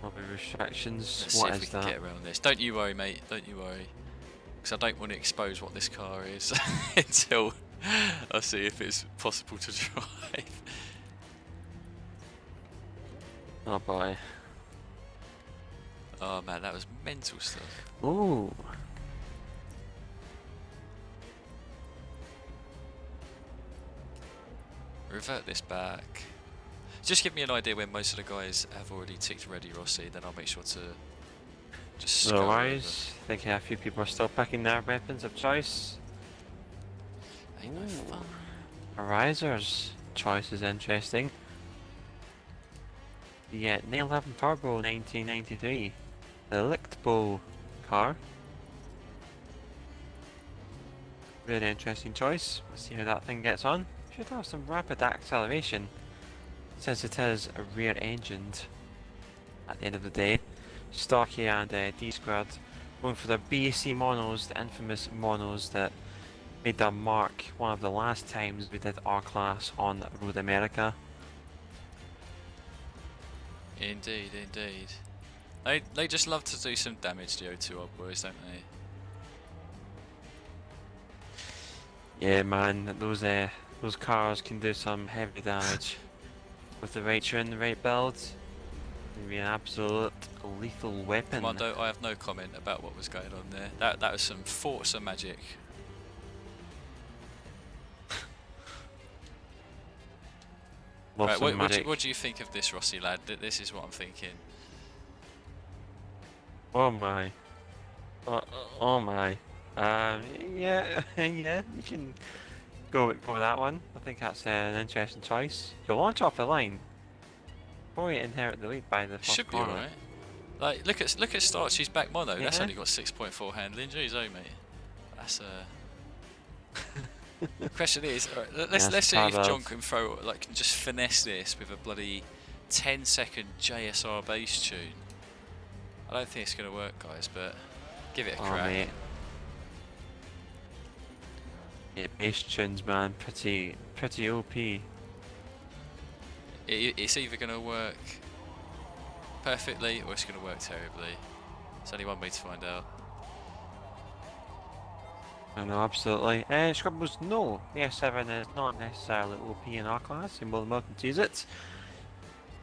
Lobby restrictions. Let's What see if we is can that? get around this. Don't you worry, mate. Don't you worry. Because I don't want to expose what this car is until I see if it's possible to drive. Oh boy. Oh man, that was mental stuff. Ooh. Revert this back. Just give me an idea when most of the guys have already ticked ready, Rossi, then I'll make sure to just scour over. Otherwise, I think a few people are still picking their weapons of choice. Ain't no fun. A riser's choice is interesting. The 911 Turbo 1993. The Lichtbow car. Really interesting choice. Let's see how that thing gets on. Should have some rapid acceleration, since it is a rear-engined at the end of the day. Stocky and D-Squared going for the BAC monos, the infamous monos that made their mark one of the last times we did our class on Road America. Indeed, indeed. They just love to do some damage, the O2 odd boys, don't they? Yeah, man, those cars can do some heavy damage with the right tune, the right build. Can be an absolute lethal weapon. Commando, I have no comment about what was going on there. That was some Forza magic. Right, what do you think of this, Rossi lad? This is what I'm thinking. Oh my. Oh my. Yeah, yeah, you can go for that one. I think that's an interesting choice. You'll launch off the line. Before you inherit the lead by the first Should be corner. alright. Like, look at Starchy's back mono. Yeah. That's only got 6.4 handling. Jeez, oh mate. That's The question is, alright, let's see if John can can just finesse this with a bloody 10-second JSR bass tune. I don't think it's going to work, guys, but give it a crack. Mate. Yeah, bass tunes, man, pretty OP. It's either going to work perfectly or it's going to work terribly. There's only one way to find out. I know, absolutely. Scribbles, no, the F7 is not necessarily OP in our class. You're more than welcome to use it.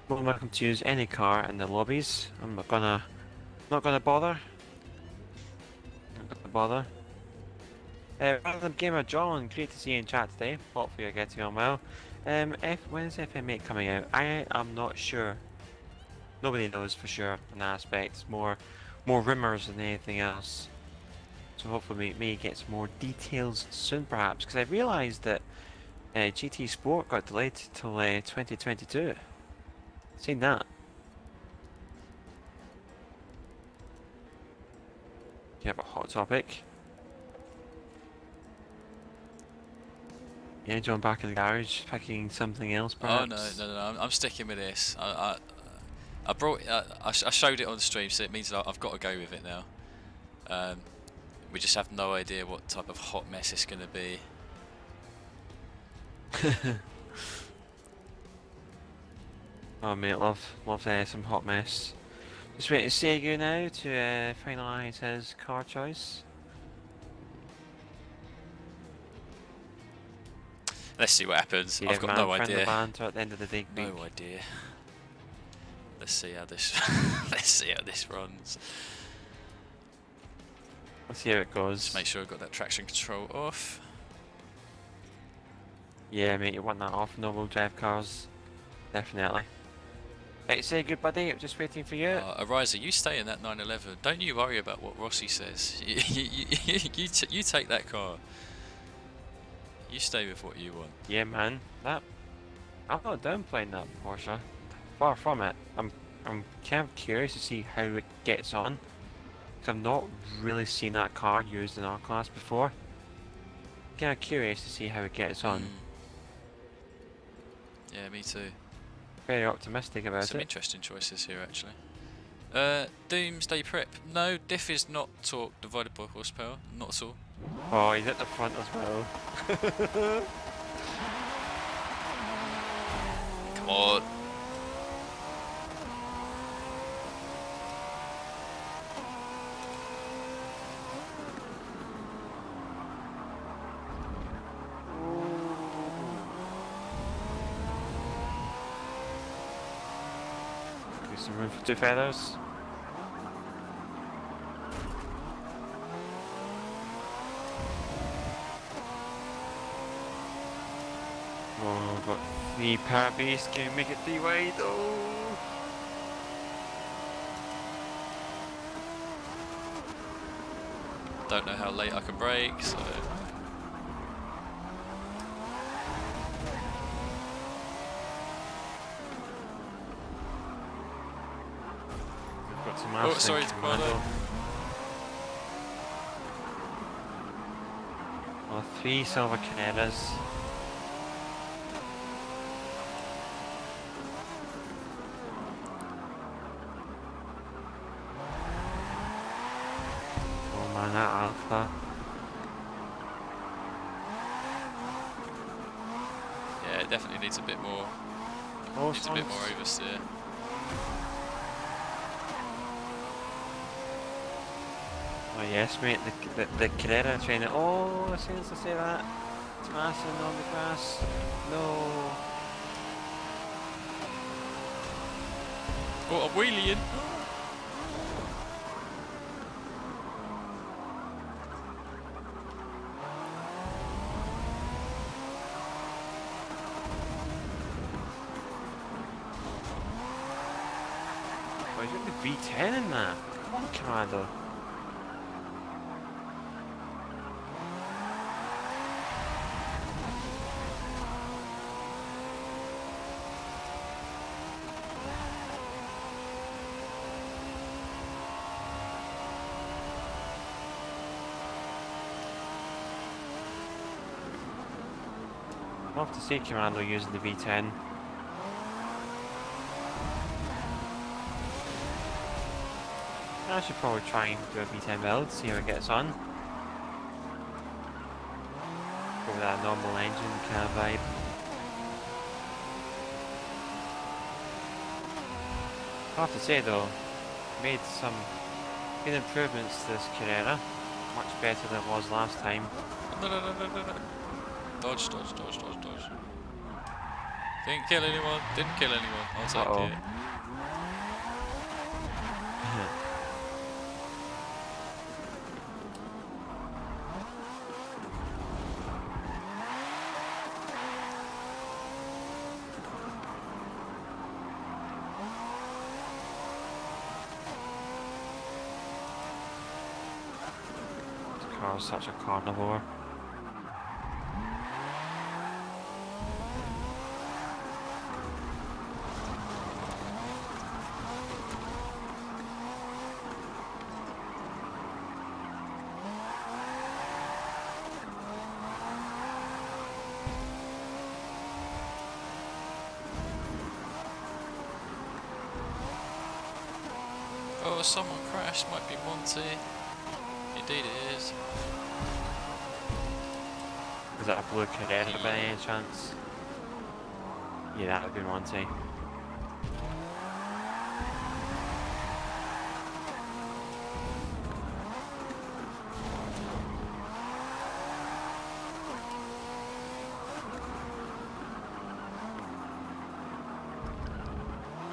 More than welcome to use any car in the lobbies. I'm not gonna bother. Not gonna bother. Random Gamer John, great to see you in chat today. Hopefully you're getting on well. When is FM8 coming out? I am not sure. Nobody knows for sure in that aspect. More rumours than anything else. So hopefully we may get some more details soon perhaps, because I realised that GT Sport got delayed till 2022. Seen that. You have a hot topic. Yeah, John back in the garage, picking something else perhaps. Oh no, I'm sticking with this. I brought, I showed it on the stream, so it means that I've got to go with it now. We just have no idea what type of hot mess it's going to be. Oh mate, love some hot mess. Just waiting to Segu now to finalise his car choice. Let's see what happens. Yeah, I've got no idea. Banter at the end of the day. No idea. Let's see how this. Let's see how this runs. Let's see how it goes. Just make sure I've got that traction control off. Yeah, mate, you want that off. No wheel drive cars, definitely. Right, say good, buddy. I'm just waiting for you. Ariza, you stay in that 911. Don't you worry about what Rossi says. You take that car. You stay with what you want. Yeah, man. I'm not downplaying that Porsche. Far from it. I'm kind of curious to see how it gets on. Because I've not really seen that car used in our class before. Kind of curious to see how it gets on. Yeah, me too. Very optimistic about it. Some interesting choices here, actually. Doomsday Prep. No, diff is not torque divided by horsepower. Not at all. Oh, he's at the front as well. Come on. There's some room for two feathers. Oh, got 3 power base, can you make it 3 wide? Oh! Don't know how late I can brake, so... Got some Oh, sorry, Commando. Oh, 3 silver Canadas. Oh man, that Alpha. Yeah, it definitely needs a bit more. Oh, Needs a bit more oversteer. Oh yes, mate, the Carrera trainer. Oh, as soon as I say that, smashing on the grass. No. Oh, a wheelie in. Oh, he's got the V10 in that. Come on, Commando. Love to see Commando using the V10. I should probably try and do a V10 build, see how it gets on. Go with that normal engine kind of vibe. I have to say though, made improvements to this Carrera. much better than it was last time. No. Dodge. Didn't kill anyone. I'll take it. This car is such a carnivore. Oh, someone crashed. Might be Monty. Indeed it is. Is that a blue Carrera by any chance? Yeah, that would be Monty.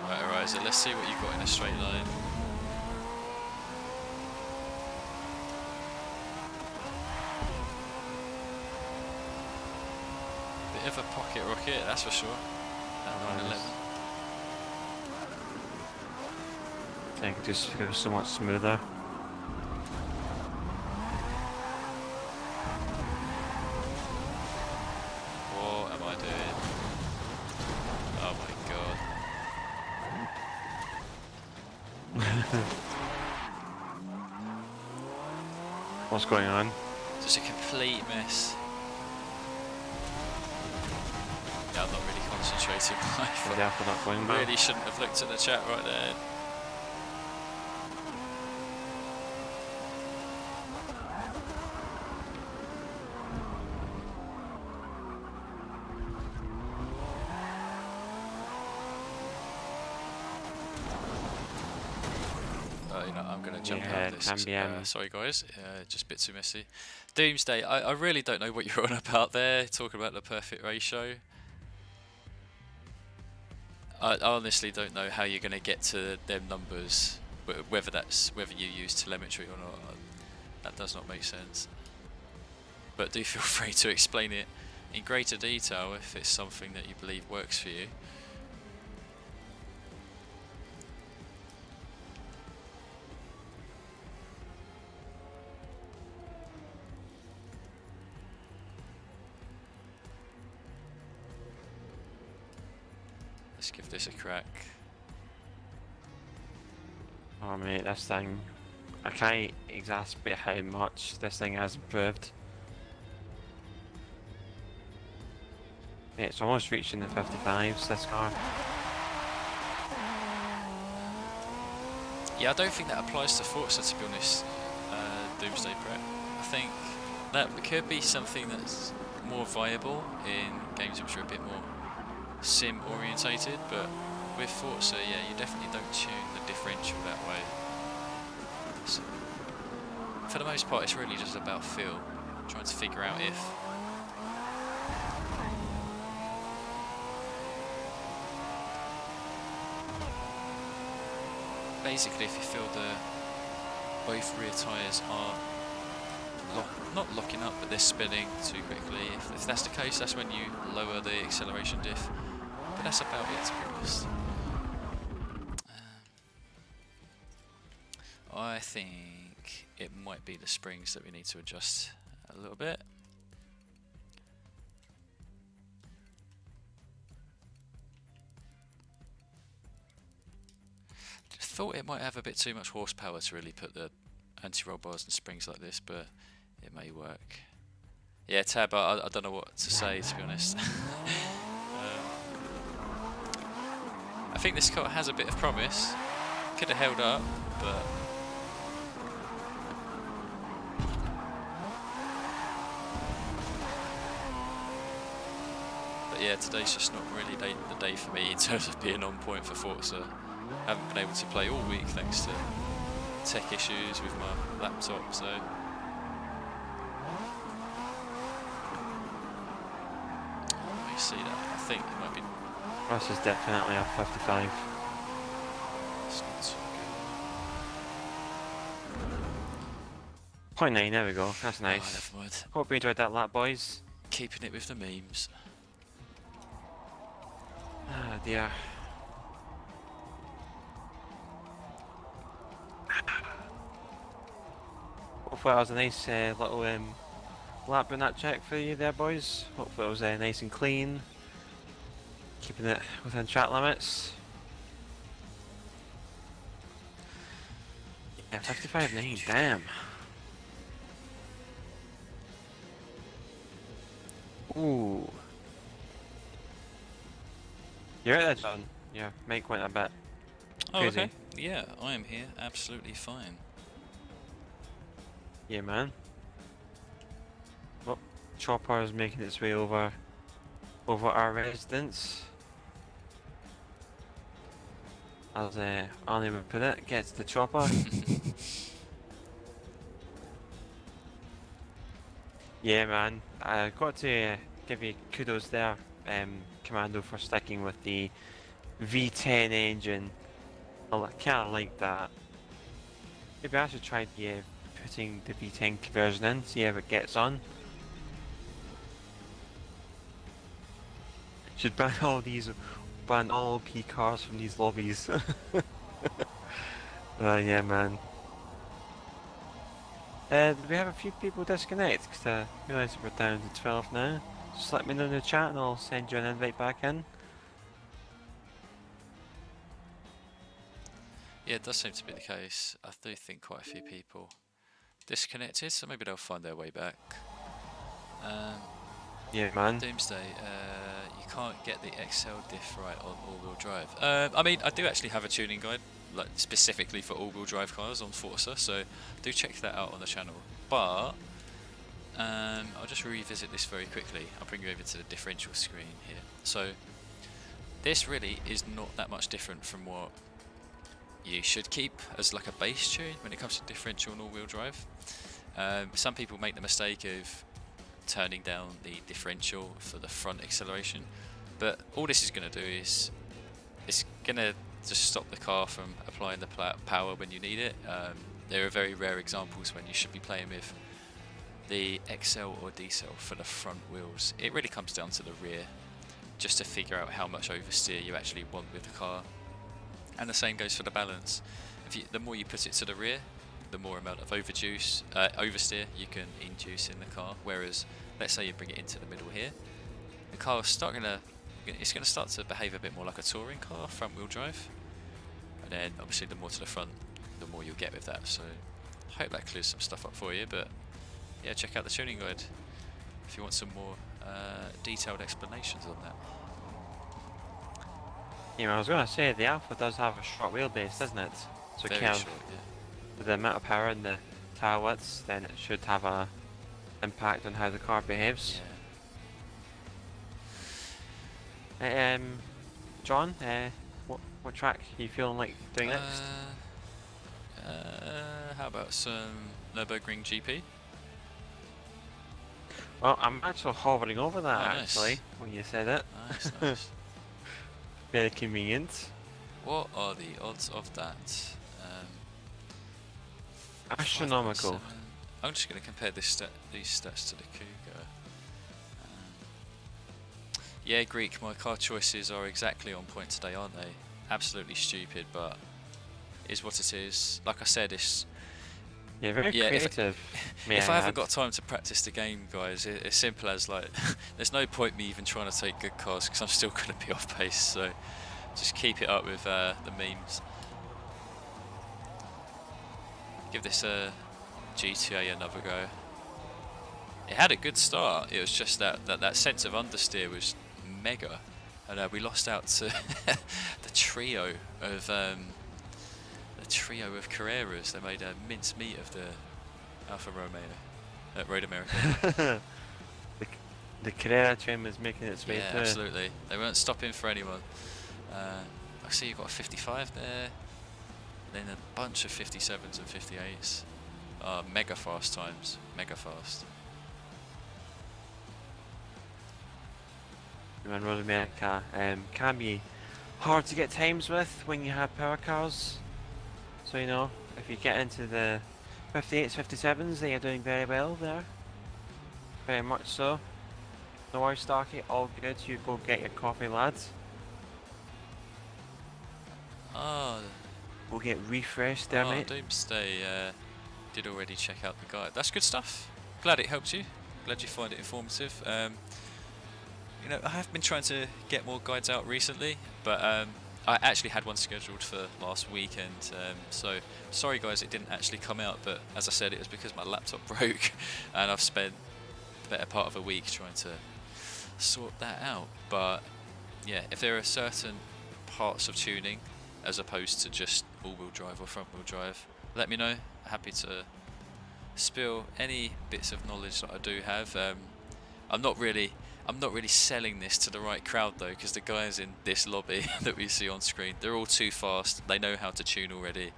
Right, Ariza, let's see what you've got in a straight line. Bit of a pocket rocket, that's for sure. That 911. I think it just feels so much smoother. What am I doing? Oh my god. What's going on? Just a complete mess. Yeah, I'm not really concentrating. Yeah, for not going back. Really shouldn't have looked at the chat right there. You know, I'm going to jump out of this. Sorry guys, just a bit too messy. Doomsday, I really don't know what you're on about there, talking about the perfect ratio. I honestly don't know how you're going to get to them numbers, whether you use telemetry or not. That does not make sense. But do feel free to explain it in greater detail if it's something that you believe works for you. Let's give this a crack. Oh mate, this thing, I can't exasperate how much this thing has improved. It's almost reaching the 55s, this car. Yeah, I don't think that applies to Forza, to be honest, Doomsday Prep. I think that could be something that's more viable in games which are a bit more sim orientated, but with Forza, yeah, you definitely don't tune the differential that way. So, for the most part, it's really just about feel, trying to figure out if basically if you feel both rear tyres are not locking up, but they're spinning too quickly. If that's the case, that's when you lower the acceleration diff. But that's about it, to be honest. I think it might be the springs that we need to adjust a little bit. Just thought it might have a bit too much horsepower to really put the anti-roll bars and springs like this, but it may work. Yeah, Tab, I don't know what to say, to be honest. I think this car has a bit of promise. Could have held up, but yeah, today's just not really the day for me in terms of being on point for Forza. I haven't been able to play all week thanks to tech issues with my laptop, so see that. I think it might be. Ross is definitely up 55. It's not so good. 0.9, there we go. That's Oh, nice. never mind. Hope you enjoyed that lap, boys. Keeping it with the memes. Ah, dear. Hopefully that was a nice little lap in that check for you there, boys. Hopefully it was nice and clean. Keeping it within track limits. Yeah, 55.9, damn. Ooh. You're right there, John. Your mic went a bit crazy. Oh, okay. Yeah, I am here. Absolutely fine. Yeah, man. Well, Chopper is making its way over our residence. As Arnie would put it, gets the chopper. Yeah, man. I got to give you kudos there, Commando, for sticking with the V10 engine. I kind of like that. Maybe I should try putting the V10 conversion in, see how it gets on. Should ban all P cars from these lobbies. Yeah, man. We have a few people disconnect because I realise we're down to 12 now. Just let me know in the chat and I'll send you an invite back in. Yeah, it does seem to be the case. I do think quite a few people disconnected, so maybe they'll find their way back. Yeah, man. Doomsday, you can't get the XL diff right on all-wheel drive. I mean, I do actually have a tuning guide, like specifically for all-wheel drive cars on Forza, so do check that out on the channel. But I'll just revisit this very quickly. I'll bring you over to the differential screen here. So this really is not that much different from what you should keep as like a base tune when it comes to differential and all-wheel drive. Some people make the mistake of turning down the differential for the front acceleration, but all this is going to do is it's going to just stop the car from applying the power when you need it. There are very rare examples when you should be playing with the XL or decel for the front wheels. It really comes down to the rear, just to figure out how much oversteer you actually want with the car. And the same goes for the balance. The more you put it to the rear, the more amount of oversteer you can induce in the car. Whereas, let's say you bring it into the middle here, the car is going to start to behave a bit more like a touring car, front wheel drive. And then obviously the more to the front, the more you'll get with that. So I hope that clears some stuff up for you. But yeah, check out the tuning guide if you want some more detailed explanations on that. Yeah, I was going to say, the Alpha does have a short wheelbase, doesn't it? So Very kind short, of, yeah. with the amount of power and the tire widths, then it should have a impact on how the car behaves. Yeah. John, what track are you feeling like doing next? How about some Nurburgring GP? Well, I'm actually hovering over that, Oh, nice. actually, when you said it. Nice, nice. Very convenient. What are the odds of that? Astronomical. 5.7. I'm just going to compare these stats to the Cougar. Yeah, Greek, my car choices are exactly on point today, aren't they? Absolutely stupid, but is what it is. Like I said, it's... Yeah, very creative. If I haven't got time to practice the game, guys, it's simple as like, there's no point me even trying to take good cars because I'm still going to be off pace. So just keep it up with the memes. Give this GTA another go. It had a good start. It was just that sense of understeer was mega, and we lost out to the trio of Carreras. They made a mince meat of the Alfa Romeo at Road America. the Carrera trim is making its way through. Yeah, absolutely. They weren't stopping for anyone. I see you've got a 55 there, then a bunch of 57s and 58s. Mega fast times, mega fast. in Road America can be hard to get times with when you have power cars. So you know, if you get into the 58s, 57s, then you're doing very well there. Very much so. No worries, Starkey. All good. You go get your coffee, lads. Oh, We'll get refreshed there, mate. Doomsday did already check out the guide. That's good stuff. Glad it helps you. Glad you find it informative. You know, I have been trying to get more guides out recently, but I actually had one scheduled for last weekend. So sorry guys, it didn't actually come out. But as I said, it was because my laptop broke, and I've spent the better part of a week trying to sort that out. But yeah, if there are certain parts of tuning, as opposed to just all-wheel drive or front-wheel drive, let me know. Happy to spill any bits of knowledge that I do have. I'm not really selling this to the right crowd though, because the guys in this lobby that we see on screen, they're all too fast. They know how to tune already.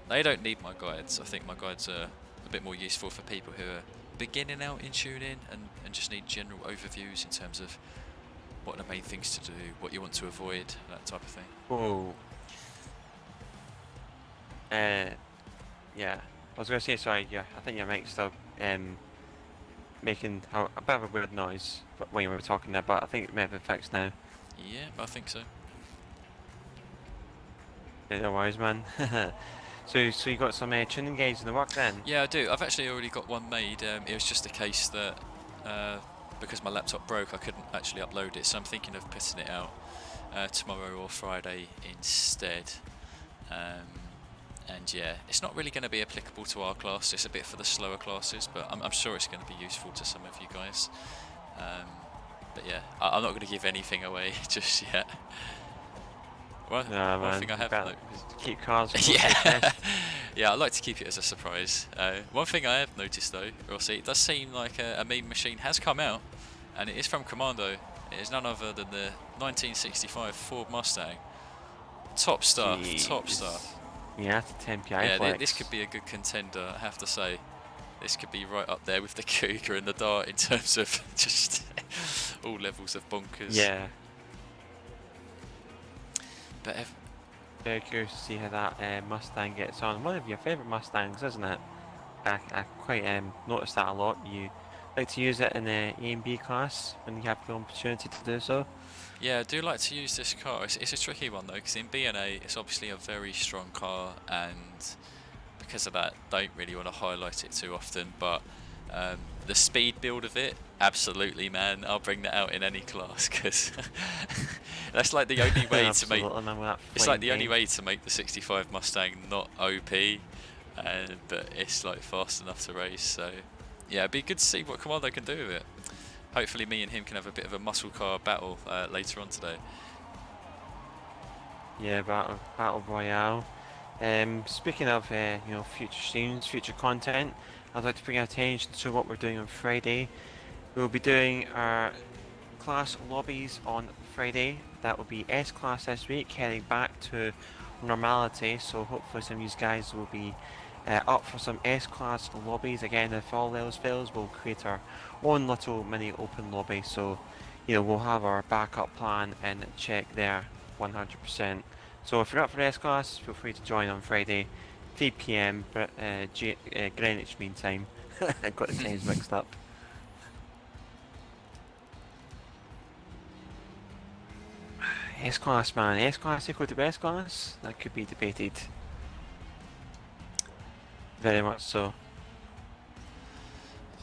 They don't need my guides. I think my guides are a bit more useful for people who are beginning out in tuning and just need general overviews in terms of what are the main things to do, what you want to avoid, that type of thing. Whoa. Yeah. I was going to say, sorry, yeah, I think your mic's still making a bit of a weird noise when you were talking there, but I think it may have been fixed now. Yeah, I think so. Yeah, no worries, man. So you got some tuning guides in the work then? Yeah, I do. I've actually already got one made. It was just a case that because my laptop broke, I couldn't actually upload it, so I'm thinking of putting it out tomorrow or Friday instead. And yeah, it's not really going to be applicable to our class. It's a bit for the slower classes, but I'm sure it's going to be useful to some of you guys. But yeah, I'm not going to give anything away just yet. One thing I have noticed. Keep cars. Yeah, yeah, I like to keep it as a surprise. One thing I have noticed though, Rossi, it does seem like a meme machine has come out, and it is from Commando. It is none other than the 1965 Ford Mustang. Top stuff, top stuff. Yeah, that's a 10 PI yeah, flex. This could be a good contender, I have to say. This could be right up there with the Cougar and the Dart in terms of just all levels of bonkers. Yeah. But very curious to see how that Mustang gets on. One of your favourite Mustangs, isn't it? I quite noticed that a lot. You like to use it in the A and B class when you have the opportunity to do so. Yeah, I do like to use this car. It's a tricky one though, because in B and A it's obviously a very strong car, and because of that, don't really want to highlight it too often. But the speed build of it, absolutely, man. I'll bring that out in any class, because that's like the only way to make. It's like the only way to make the 65 Mustang not OP, but it's like fast enough to race. So yeah, it'd be good to see what Commando can do with it. Hopefully me and him can have a bit of a muscle car battle later on today. Yeah, battle royale. Speaking of you know, future streams, future content, I'd like to bring attention to what we're doing on Friday. We'll be doing our class lobbies on Friday. That will be S class this week, heading back to normality. So hopefully some of you guys will be up for some S class lobbies. Again, if all else fails, we'll create our own little mini open lobby. So you know, we'll have our backup plan and check there 100%. So if you're up for S class, feel free to join on Friday, 3 PM Greenwich Mean Time. I got the times mixed up. S class, man. S class equal to S class? That could be debated. Very much so.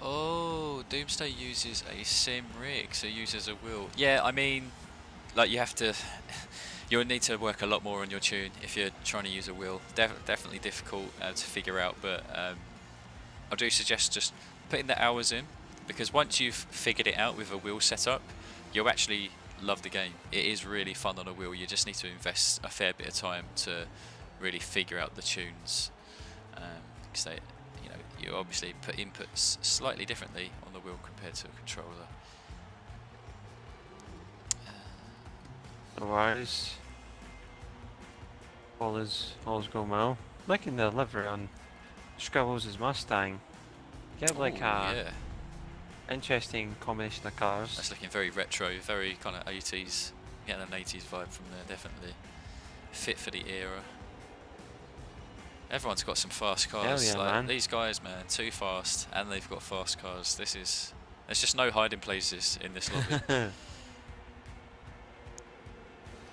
Oh, Doomsday uses a sim rig, so uses a wheel. Yeah, I mean, like you have to. You'll need to work a lot more on your tune if you're trying to use a wheel. Definitely difficult to figure out, but I do suggest just putting the hours in, because once you've figured it out with a wheel setup, you'll actually love the game. It is really fun on a wheel. You just need to invest a fair bit of time to really figure out the tunes. Because they, you know, you obviously put inputs slightly differently on the wheel compared to a controller. No worries. All is going well. Liking the livery on Scribbles' Mustang. Get like a interesting combination of cars. That's looking very retro, very kind of 80s. Getting an 80s vibe from there, definitely. Fit for the era. Everyone's got some fast cars. Hell yeah, like man. These guys, man, too fast, and they've got fast cars. There's just no hiding places in this lobby.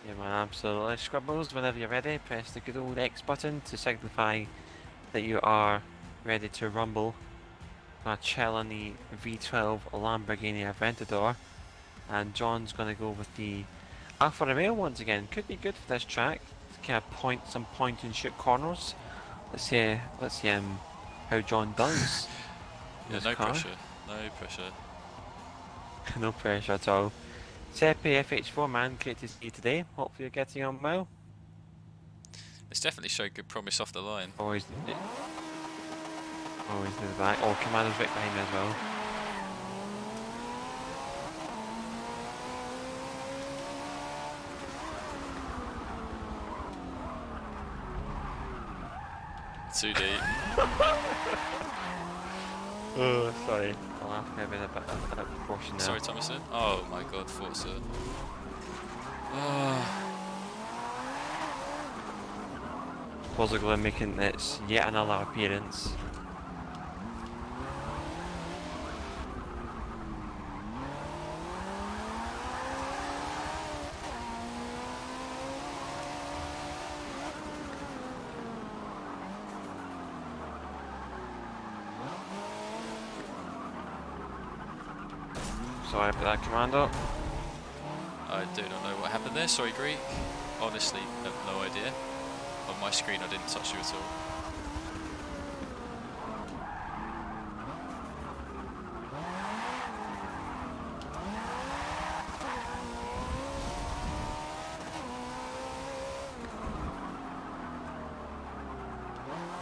Yeah, man, absolutely. Scribbles, whenever you're ready, press the good old X button to signify that you are ready to rumble. I'm gonna chill on the V12 Lamborghini Aventador, and John's gonna go with the Alfa Romeo once again. Could be good for this track. Kind of some point and shoot corners. Let's see how John does. Yeah, no pressure. No pressure. No pressure at all. Seppi FH4 man, great to see you today. Hopefully you're getting on well. It's definitely showed good promise off the line. Always near the back. Oh, Commander's right behind me as well. Too deep. Oh, sorry. I'll have to have a bit of proportion now. Sorry, Thomason. Oh my God, Forza. Oh. Forza Glen making its yet another appearance. Sorry about that, Commander. I do not know what happened there. Sorry, Greek. Honestly, have no idea. On my screen, I didn't touch you at all.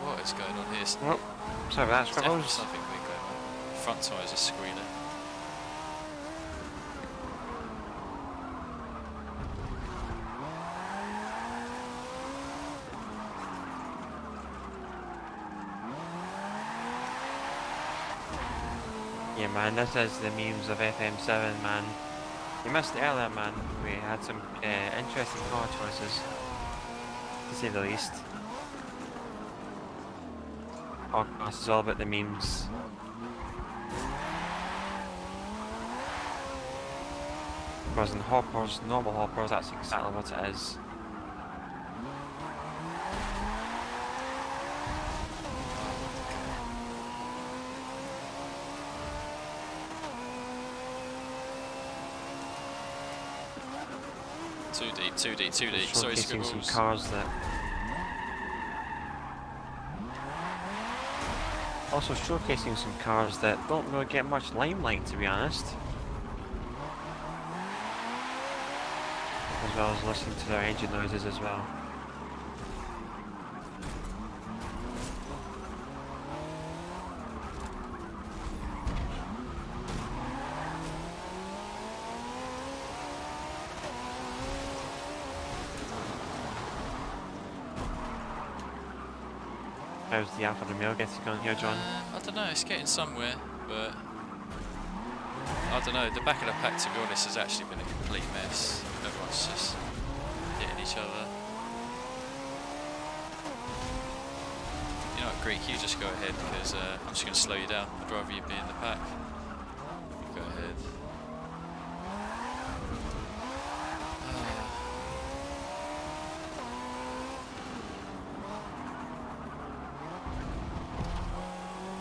What is going on here? Oh, sorry about that, There's definitely Scribbles. something weird going on. Front tyres are squealing. Yeah, man, this is the memes of FM7, man. You missed it earlier, man. We had some interesting car choices, to say the least. Podcast is all about the memes. Because in hoppers, normal hoppers, that's exactly what it is. Too deep, too deep, too deep. Showcasing Sorry, some Scribbles. cars that... Also showcasing some cars that don't really get much limelight, to be honest. As well as listening to their engine noises as well. How's the Alfa Romeo getting on here, John? I don't know, it's getting somewhere, but I don't know. The back of the pack, to be honest, has actually been a complete mess. Everyone's just hitting each other. You know what, Greek, you just go ahead, because I'm just going to slow you down. I'd rather you be in the pack. You go ahead.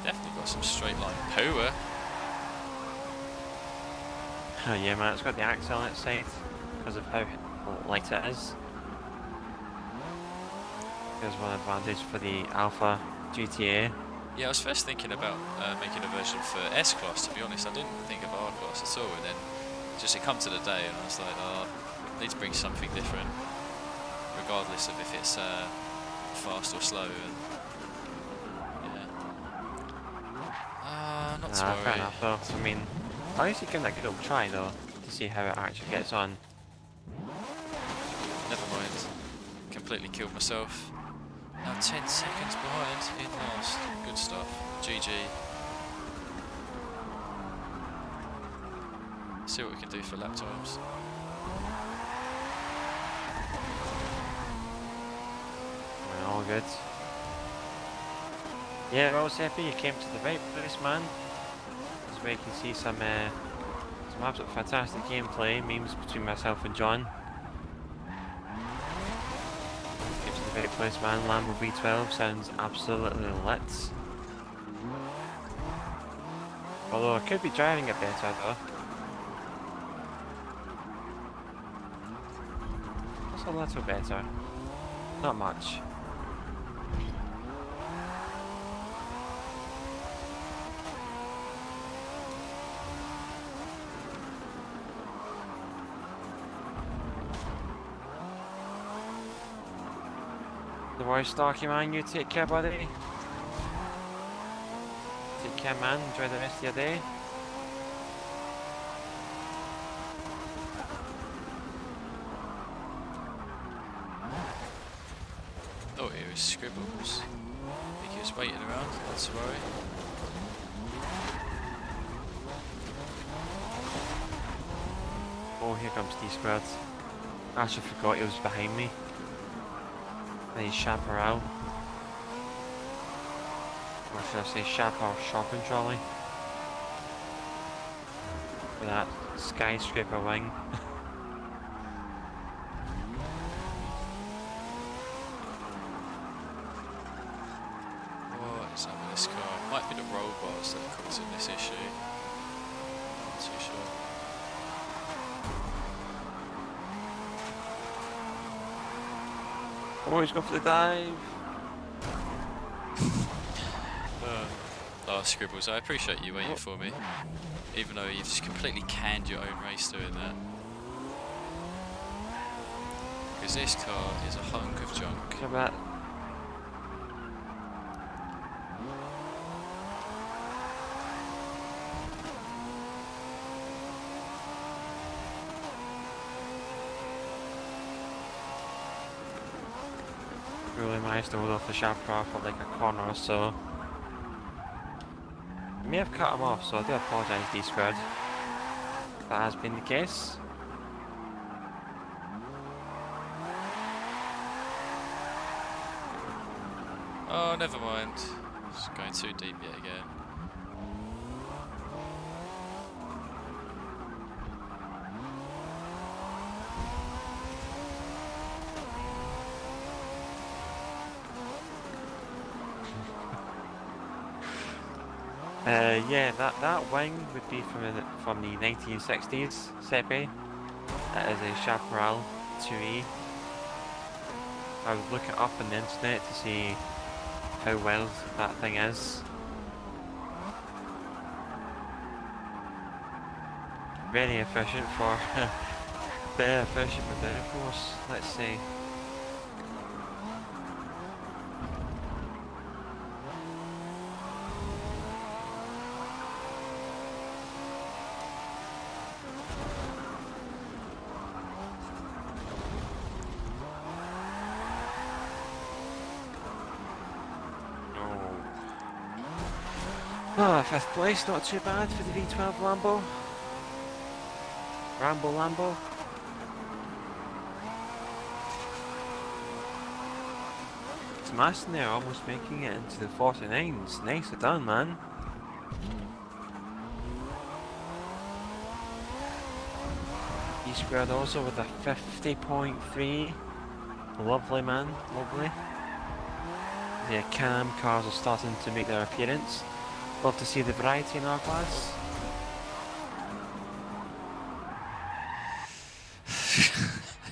Definitely got some straight line power. Oh yeah, man, it's got the axle on its side because of how light it is. There's one advantage for the Alpha GTA. Yeah, I was first thinking about making a version for S-Class, to be honest. I didn't think of R-Class at all, and then just it come to the day and I was like, oh, I need to bring something different, regardless of if it's fast or slow. And yeah. Not to worry. Fair enough though. I mean, at least you give that a good old try though, to see how it actually gets on. Never mind. Completely killed myself. Now 10 seconds behind in last. Good stuff. GG. See what we can do for lap times. All good. Yeah, well, Seppi, you came to the right place, man. This is where you can see some absolute fantastic gameplay, memes between myself and John. Came to the right place, man. Lambo V12 sounds absolutely lit. Although I could be driving it better, though. Just a little better. Not much. The voice Starky, man, you take care, buddy. Take care, man. Enjoy the rest of your day. Oh, here is Scribbles. I think he was waiting around, not to worry. Oh, here comes D-Squared. I actually forgot he was behind me. And he's Chaparral. Or should I say Chapar shopping trolley? With that skyscraper wing. What is up with this car? Might be the roll bars that are causing this issue. Not too sure. Oh, he's gone for the dive. Oh, Scribbles, I appreciate you waiting for me. Even though you've just completely canned your own race doing that. Because this car is a hunk of junk. Look at that. Really managed to hold off the Chaparral for like a corner or so. I may have cut him off, so I do apologise, D-Squared. If that has been the case. Oh, never mind. It's going too deep yet again. Yeah, that wing would be from the 1960s, Seppi. That is a Chaparral 2E. I would look it up on the internet to see how well that thing is. Very efficient for very efficient with downforce, let's say. Oh, 5th place, not too bad for the V12 Lambo. Lambo. Smashing there, almost making it into the 49s. Nicely done, man. E-squared also with a 50.3. Lovely, man, lovely. The Can-Am cars are starting to make their appearance. Love to see the variety in our class.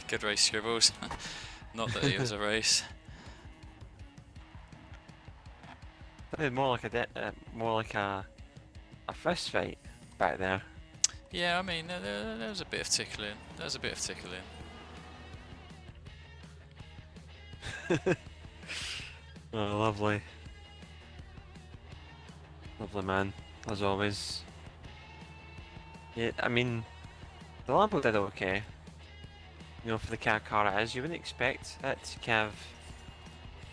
Good race, Scribbles. Not that it was a race. More like a fist fight back there. Yeah, I mean, there was a bit of tickling. Oh, lovely. Lovely, man, as always. Yeah, I mean, the Lambo did okay. You know, for the kind of car it is, you wouldn't expect it to kind of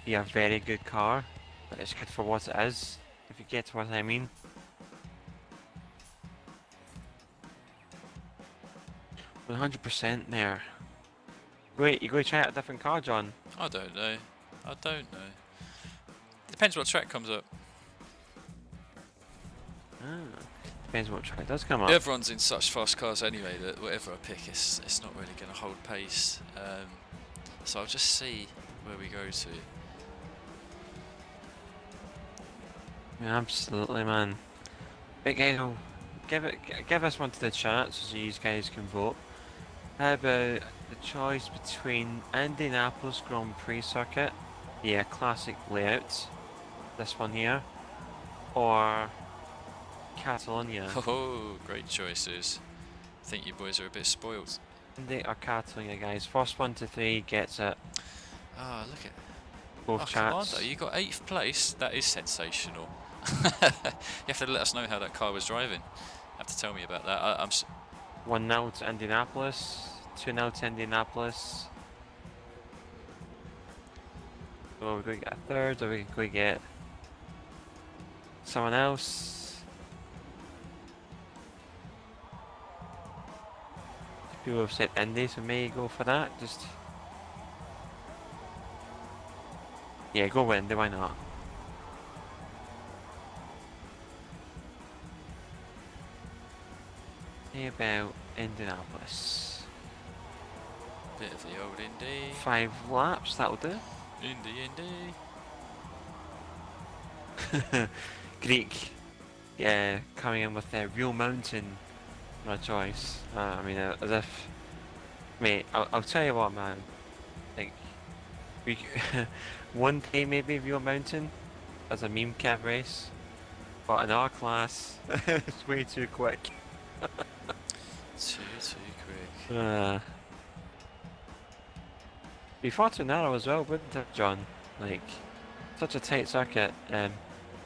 be a very good car, but it's good for what it is, if you get what I mean. 100% there. Wait, you go try out a different car, John? I don't know. I don't know. Depends what track comes up. Ah, depends what track does come up. Everyone's in such fast cars anyway that whatever I pick, it's not really going to hold pace. So I'll just see where we go to. Yeah, absolutely, man. But guys, give us one to the chat so you guys can vote. How about the choice between Indianapolis Grand Prix circuit, yeah, classic layout, this one here, or Catalonia? Oh, great choices. I think you boys are a bit spoiled. Indy or Catalonia, guys. First 1 to 3 gets it. Ah, look at Both chats. Commander, you got 8th place. That is sensational. You have to let us know how that car was driving. You have to tell me about that. I'm 1-0 to Indianapolis, 2-0 to Indianapolis. So we're going to get a third, or we're going to get someone else. People have said Indy, so may go for that. Just yeah, go with Indy. Why not? How about Indianapolis? bit of the old Indy. 5 laps, that'll do. Indy. Greek, yeah, coming in with their real mountain, my choice. I mean, as if, mate, I'll tell you what, man. Like, we one day maybe real mountain as a meme cab race, but in our class, it's way too quick. Too quick. Be far too narrow as well, wouldn't it, John? Like, such a tight circuit,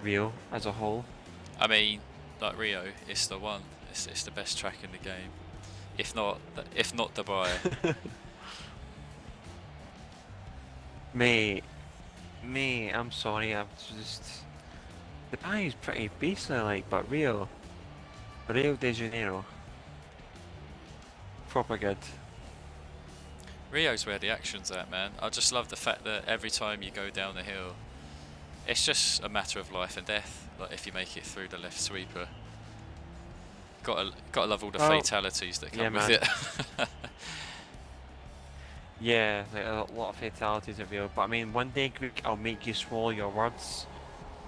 Rio as a whole. I mean, like Rio, it's the one. It's the best track in the game. If not Dubai. Mate, I'm sorry, I'm just... Dubai is pretty beastly, like, but Rio de Janeiro, proper good. Rio's where the action's at, man. I just love the fact that every time you go down the hill, it's just a matter of life and death. Like if you make it through the left sweeper, gotta love all the fatalities that come with it. Yeah, like a lot of fatalities at Rio. But I mean, one day, Greek, I'll make you swallow your words.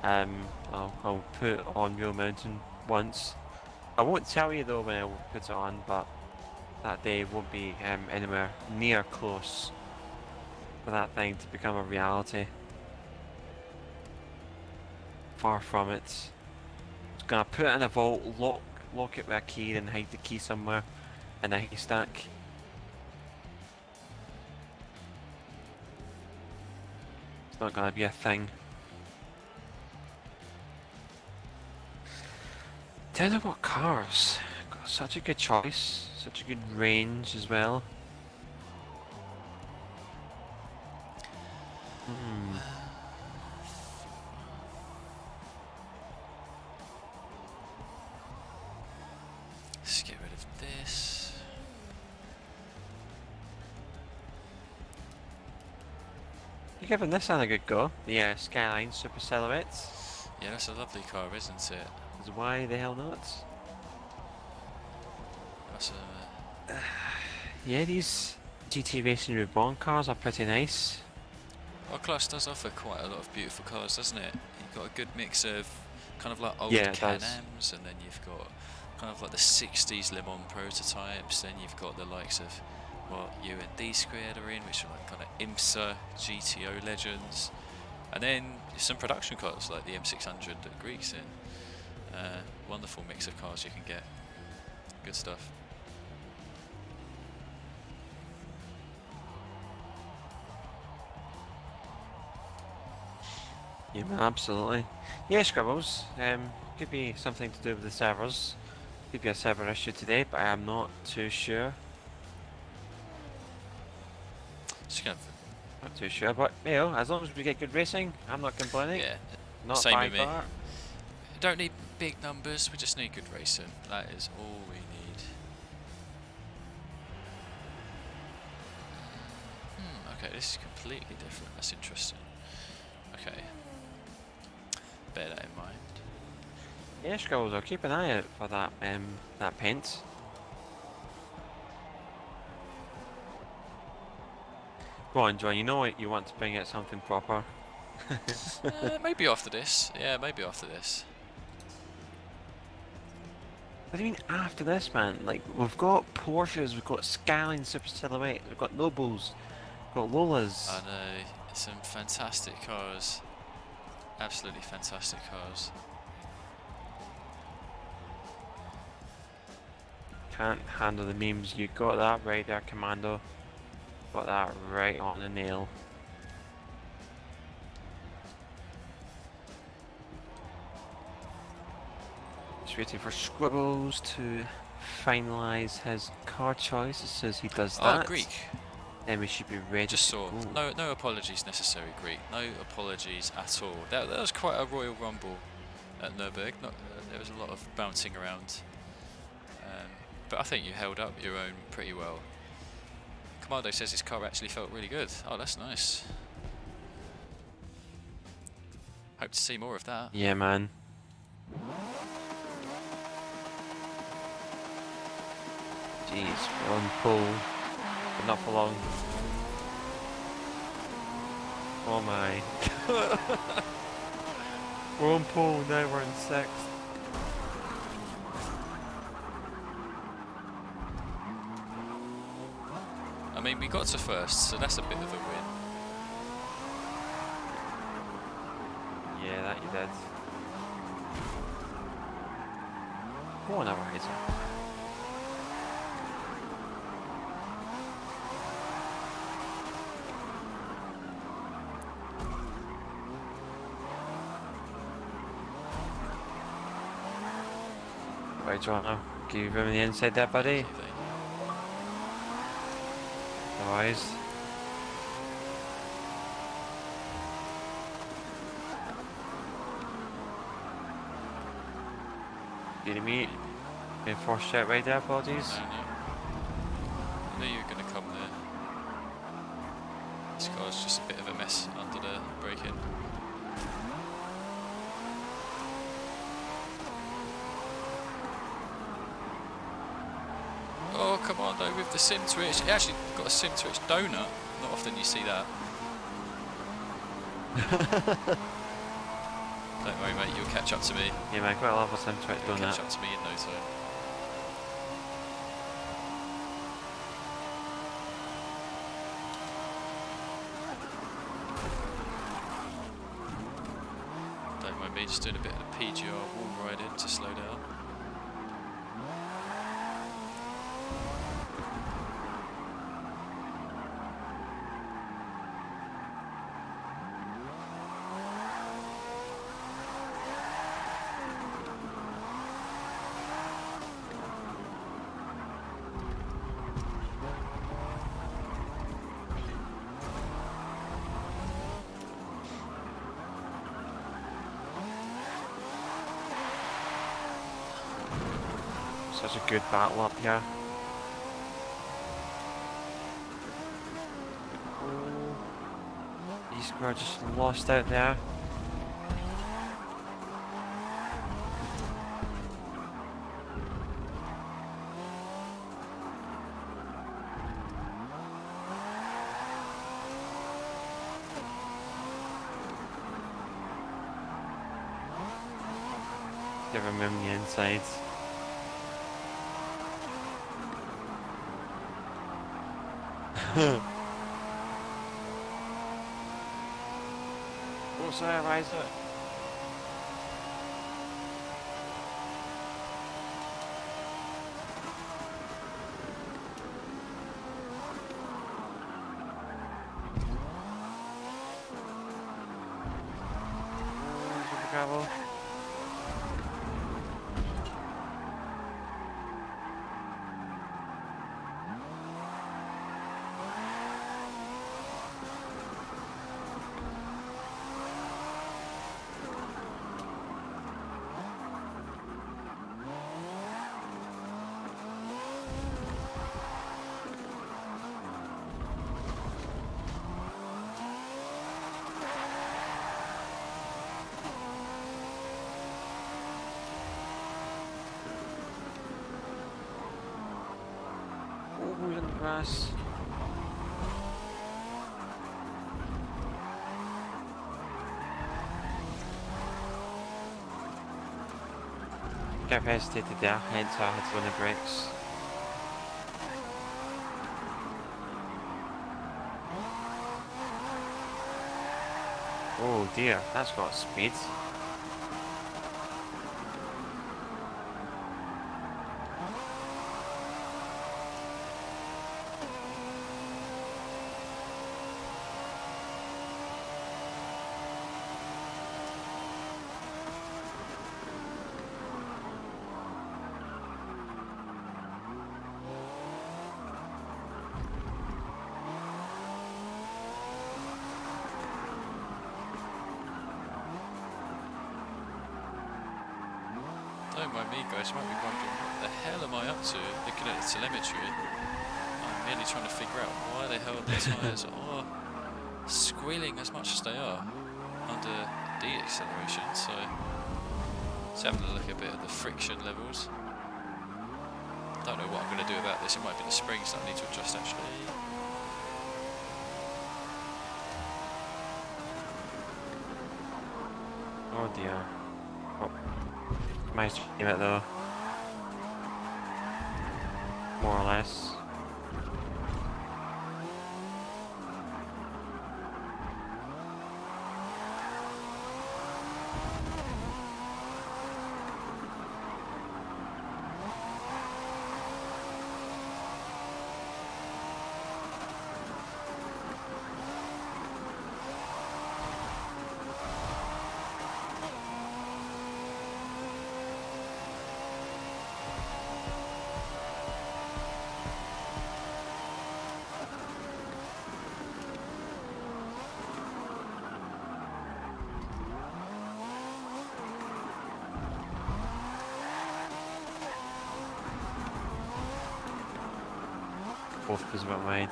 I'll put on Rio Mountain once. I won't tell you though when I put it on, but that day won't be anywhere near close for that thing to become a reality. Far from it. It's gonna put it in a vault, lock it with a key, and hide the key somewhere in a haystack. It's not gonna be a thing. Tell you what, cars. Got such a good choice, such a good range as well. Let's get rid of this. You're giving this one a good go. The Skyline Super Silhouettes. Yeah, that's a lovely car, isn't it? Why the hell not? That's Yeah, these GT Racing Reborn cars are pretty nice. our class does offer quite a lot of beautiful cars, doesn't it? You've got a good mix of kind of like old Can-Ams, and then you've got kind of like the 60s Le Mans prototypes, then you've got the likes of what U and D Squared are in, which are like kind of IMSA GTO legends, and then some production cars like the M600 that Greek's in. Wonderful mix of cars you can get. Good stuff. Yeah, man, absolutely. Yeah, Scribbles. Could be something to do with the servers. Could be a server issue today, but I am not too sure. Not too sure, but you know, as long as we get good racing, I'm not complaining. Yeah, not same by with me. far. Don't need big numbers, we just need good racing. That is all we need. Okay, this is completely different. That's interesting. Okay. Bear that in mind. Yeah, Skulls, I'll keep an eye out for that paint. Go on, John, you know what, you want to bring out something proper. Maybe after this. Yeah, maybe after this. What do you mean after this, man? Like, we've got Porsches, we've got Skyline Super Silhouette, we've got Nobles, we've got Lolas. I know, some fantastic cars. Absolutely fantastic cars. Can't handle the memes. You got that right there, Commando. Got that right on the nail. Just waiting for Scribbles to finalise his car choice. As soon as he does that, Greek. then we should be ready. Just saw. to go. No apologies necessary, Greek. No apologies at all. That was quite a Royal Rumble at Nurburgring. There was a lot of bouncing around. But I think you held up your own pretty well. Commando says his car actually felt really good. Oh, that's nice. Hope to see more of that. Yeah, man. Jeez, we're on pole, but not for long. Oh my. We're on pole, now we're in 6th. I mean, we got to first, so that's a bit of a win. Yeah, that you did. Go on, Riser. Right, John, give him the inside there, buddy. Otherwise. Did he meet? In first shot right there, apologies. No. I knew you were going to come there. This car's just a bit of a mess under the braking. Oh, Commando with the sim twitch. He actually got a sim twitch donut. Not often you see that. Don't worry, mate. You'll catch up to me. Yeah, man, quite love a sim twitch You'll donut. catch up to me in no time. Don't mind me. Just doing a bit of the PGR warm ride in to slow down. Such a good battle up here. Oh, E-Square just lost out there. Give him the insides. What's that, Riser? Gravel. grass. I've hesitated there, hence I had to run the brakes. Oh dear, that's got speed. Don't mind me guys, you might be wondering what the hell am I up to looking at the telemetry. I'm merely trying to figure out why the hell the tyres are squealing as much as they are under de-acceleration, so let's have a look a bit at the friction levels. Don't know what I'm going to do about this, it might be the springs that I need to adjust actually. Oh dear. Oh. Managed to keep it though. More or less. Both was a bit wide.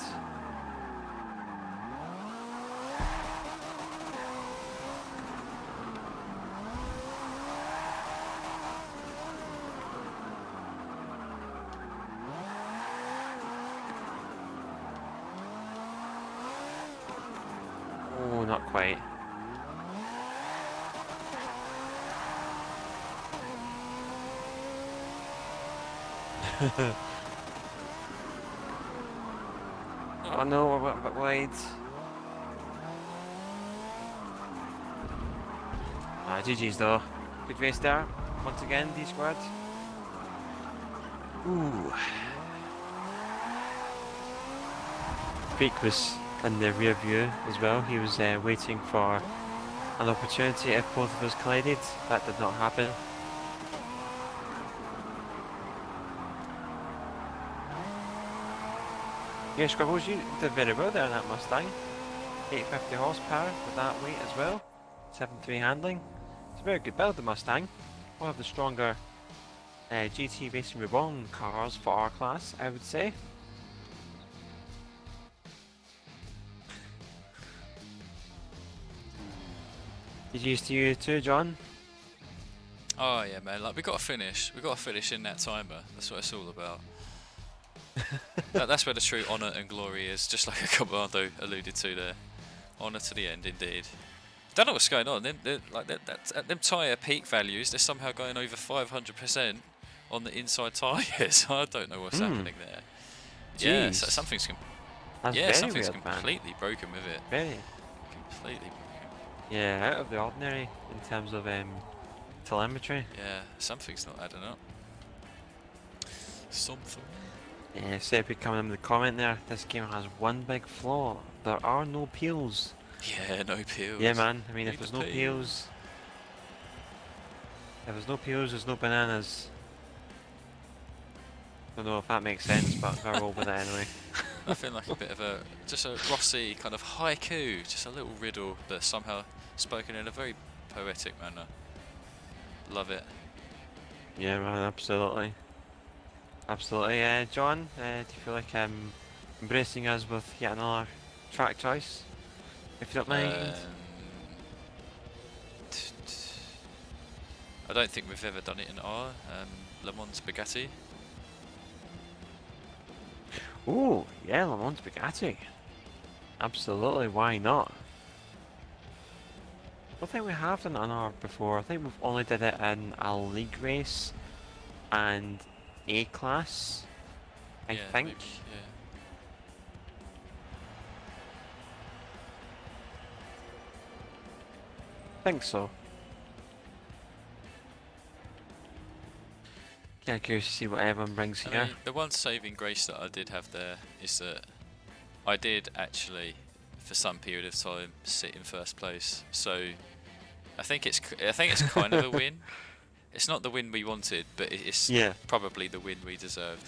Oh, not quite. Oh no, we're a bit wide. GG's though. Good race there. Once again, D squared. Ooh. Peak was in the rear view as well. He was waiting for an opportunity if both of us collided. That did not happen. Yeah, Scribbles, you did very well there in that Mustang. 850 horsepower with that weight as well. 7.3 handling. It's a very good build, the Mustang. One of the stronger GT Racing Reborn cars for our class, I would say. Did you used to you too, John? Oh yeah man, like we got to finish in that timer, that's what it's all about. That's where the true honour and glory is, just like a Commando alluded to there. Honour to the end, indeed. Don't know what's going on. Them tyre peak values, they're somehow going over 500% on the inside tyres. I don't know what's happening there. Jeez. Yeah, so something's weird, completely broken with it. Very. Completely broken. Yeah, out of the ordinary in terms of telemetry. Yeah, something's not adding up. Something. Yeah, Seppi coming in the comment there. This game has one big flaw. There are no peels. Yeah, no peels. Yeah, man. I mean, Need if there's the no peels, there's no bananas. Don't know if that makes sense, but I'll roll with it anyway. I feel like a bit of just a Rossi kind of haiku, just a little riddle, but somehow spoken in a very poetic manner. Love it. Yeah, man, absolutely. Absolutely. John, do you feel like embracing us with yet another track choice? If you don't mind. I don't think we've ever done it in our Le Mans Bugatti. Ooh, yeah, Le Mans Bugatti. Absolutely, why not? I don't think we have done an R before. I think we've only did it in a league race and A class. I Yeah, think. maybe, yeah. Think so. Yeah, curious to see what everyone brings I here. mean, the one saving grace that I did have there is that I did actually, for some period of time, sit in first place. So I think it's kind of a win. It's not the win we wanted, but it's Yeah. probably the win we deserved.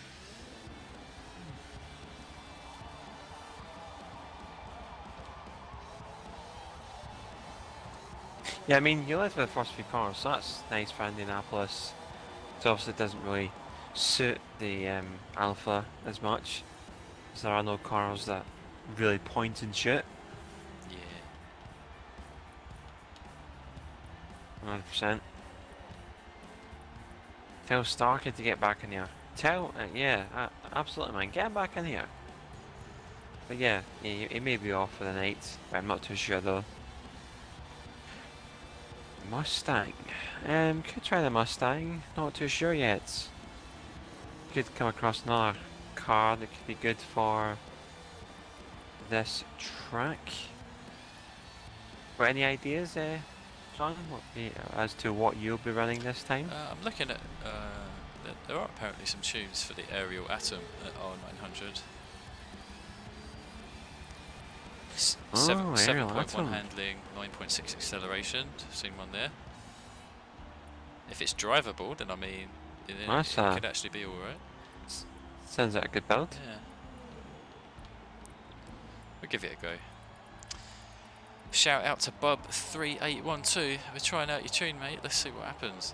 Yeah, I mean, you led with the first few cars, so that's nice for Indianapolis. It obviously doesn't really suit the Alpha as much, because there are no cars that really point and shoot. Yeah. 100%. Tell Starkey to get back in here. Yeah, absolutely, man, get him back in here. But yeah, he may be off for the night, but I'm not too sure though. Mustang. Could try the Mustang, not too sure yet. Could come across another car that could be good for this track. Got any ideas, Sean, as to what you'll be running this time? I'm looking at, there are apparently some tunes for the aerial Atom at R900. 7.1 handling, 9.6 acceleration. I've seen one there. If it's drivable, then I mean, it could actually be alright. Sounds like a good build. Yeah. We'll give it a go. Shout out to Bub3812. We're trying out your tune, mate. Let's see what happens.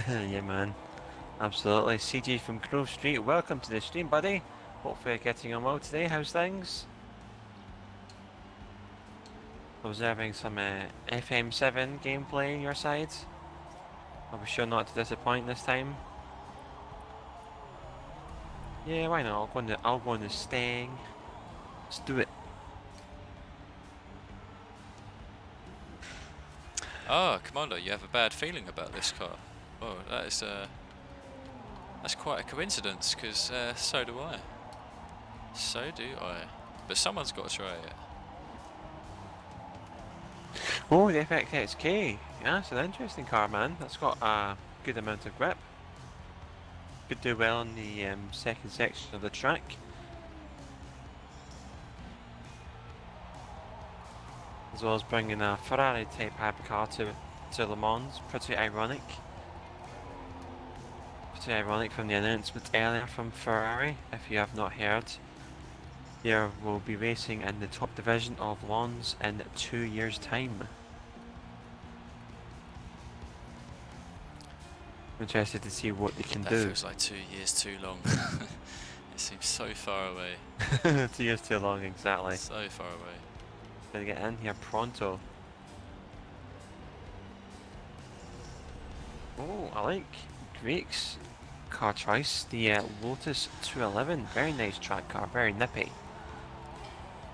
Yeah, man. Absolutely. CJ from Grove Street, welcome to the stream, buddy. Hopefully you're getting on well today. How's things? Observing some FM7 gameplay on your side. I'll be sure not to disappoint this time. Yeah, why not? I'll go on the Stang. Let's do it. Oh, Commander, you have a bad feeling about this car. Oh, that's quite a coincidence, because so do I. So do I. But someone's got to try it. Oh, the FXXK. Yeah, it's an interesting car, man. That's got a good amount of grip. Could do well in the second section of the track. As well as bringing a Ferrari type hypercar to Le Mans. Pretty ironic. Pretty ironic from the announcement earlier from Ferrari, if you have not heard. They will be racing in the top division of Le Mans in 2 years' time. I'm interested to see what they can do. That feels like 2 years too long. It seems so far away. 2 years too long, exactly. So far away. Gotta get in here pronto. Oh, I like Greek's car choice. The Lotus 211. Very nice track car, very nippy.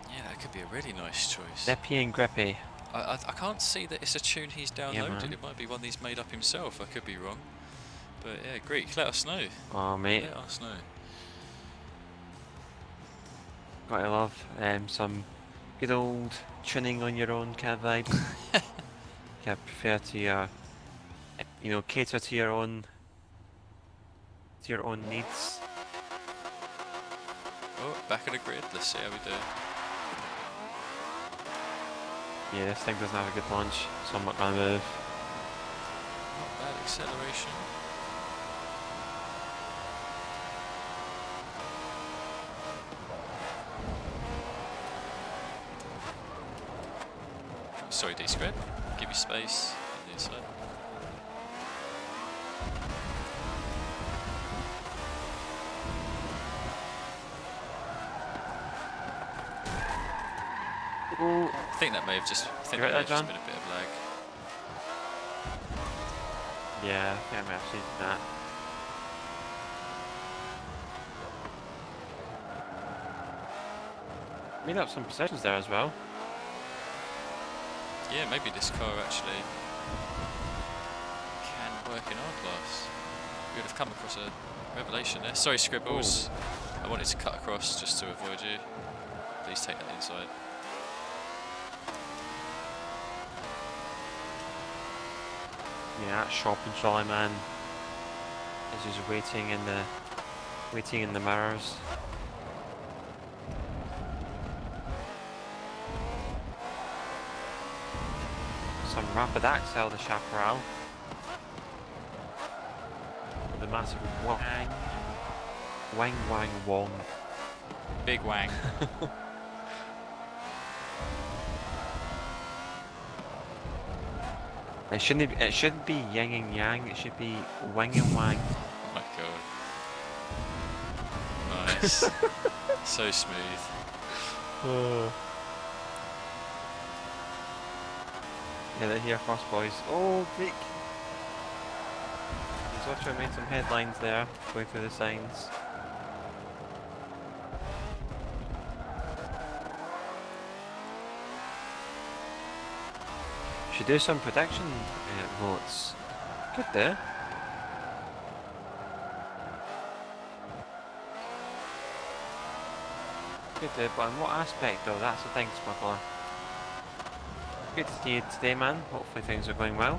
Yeah, that could be a really nice choice. Nippy and grippy. I can't see that it's a tune he's downloaded. Yeah, it might be one he's made up himself. I could be wrong. But yeah, Greek, let us know. Oh, mate. Let us know. Gotta love some good old tuning on your own kind of vibe. Yeah, prefer to cater to your own needs. Oh, back of the grid. Let's see how we do. Yeah, this thing doesn't have a good launch, so I'm not gonna move. Not bad acceleration. Sorry, D-Squared. Give you space on the inside. Ooh. I think that may have just, You right there, John? been a bit of lag. Yeah, I think I may have seen that. Made up some positions there as well. Yeah, maybe this car actually can work in our class. We would have come across a revelation there. Sorry, Scribbles. I wanted to cut across just to avoid you. Please take that inside. Yeah, that shopping trolley man is just waiting in the mirrors. Some rapid axle, the Chaparral. The massive wang. Wang wang wong. Big wang. It shouldn't be yin and yang, it should be wang and wang. Oh my god. Nice. So smooth. Yeah, they're here first, boys. Oh, Greek! He's also made some headlines there, going through the signs. Should do some prediction votes. Good there. Good there, but in what aspect though? That's the thing, Smuggler. Good to see you today, man. Hopefully things are going well.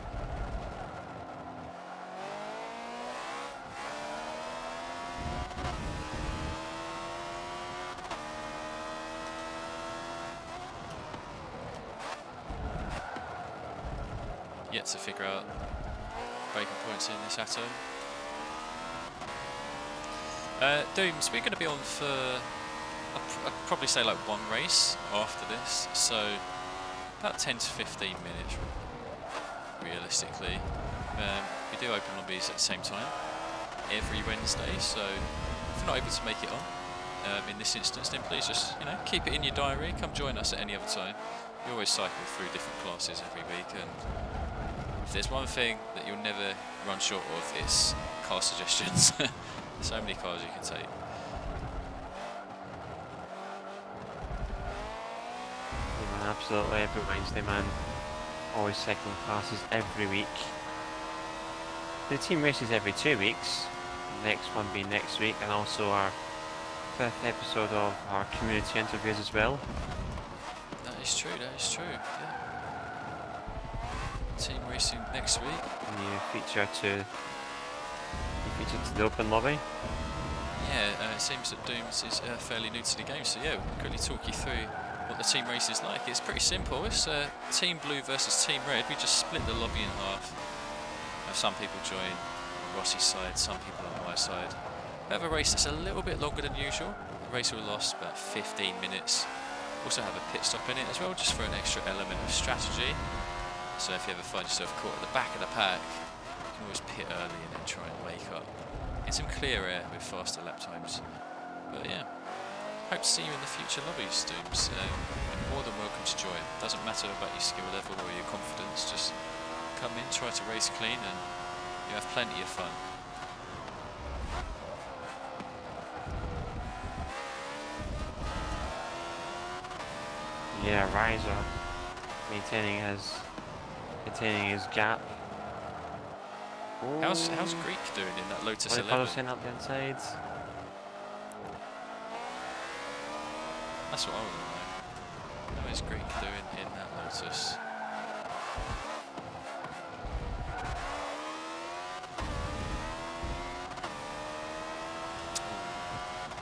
Yet to figure out breaking points in this atom. Dooms, we're going to be on for, I'd probably say like one race after this, so about 10 to 15 minutes realistically. We do open lobbies at the same time every Wednesday, so if you're not able to make it on in this instance, then please just keep it in your diary. Come join us at any other time. We always cycle through different classes every week, and if there's one thing that you'll never run short of, it's car suggestions. So many cars you can take. Yeah, man, absolutely, every Wednesday, man. Always cycling classes every week. The team races every 2 weeks. Next one being next week, and also our 5th episode of our community interviews as well. That is true, yeah. Team racing next week. New feature to the open lobby. Yeah, it seems that Dooms is fairly new to the game, so yeah, we'll quickly talk you through what the team race is like. It's pretty simple. It's Team Blue versus Team Red. We just split the lobby in half. Some people join on Rossi's side, some people on my side. We have a race that's a little bit longer than usual. The race will last about 15 minutes. Also have a pit stop in it as well, just for an extra element of strategy. So if you ever find yourself caught at the back of the pack, you can always pit early and then try and make up in some clear air with faster lap times. But yeah, hope to see you in the future lobbies, Dooms. You're more than welcome to join. Doesn't matter about your skill level or your confidence, just come in, try to race clean, and you have plenty of fun. Yeah, Riser maintaining his gap. How's Greek doing in that Lotus 11? Up the insides. That's what I want to know. How is Greek doing in that Lotus?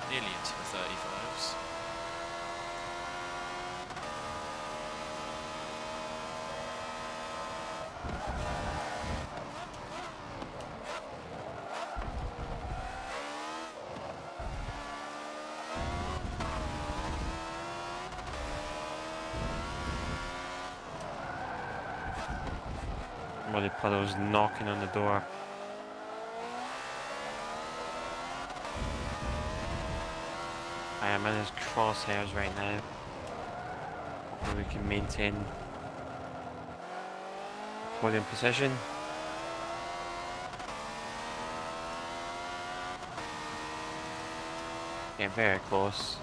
Nearly into the 35s. Muddy Puddle's knocking on the door. I am in his crosshairs right now. Hopefully we can maintain podium position. Getting very close.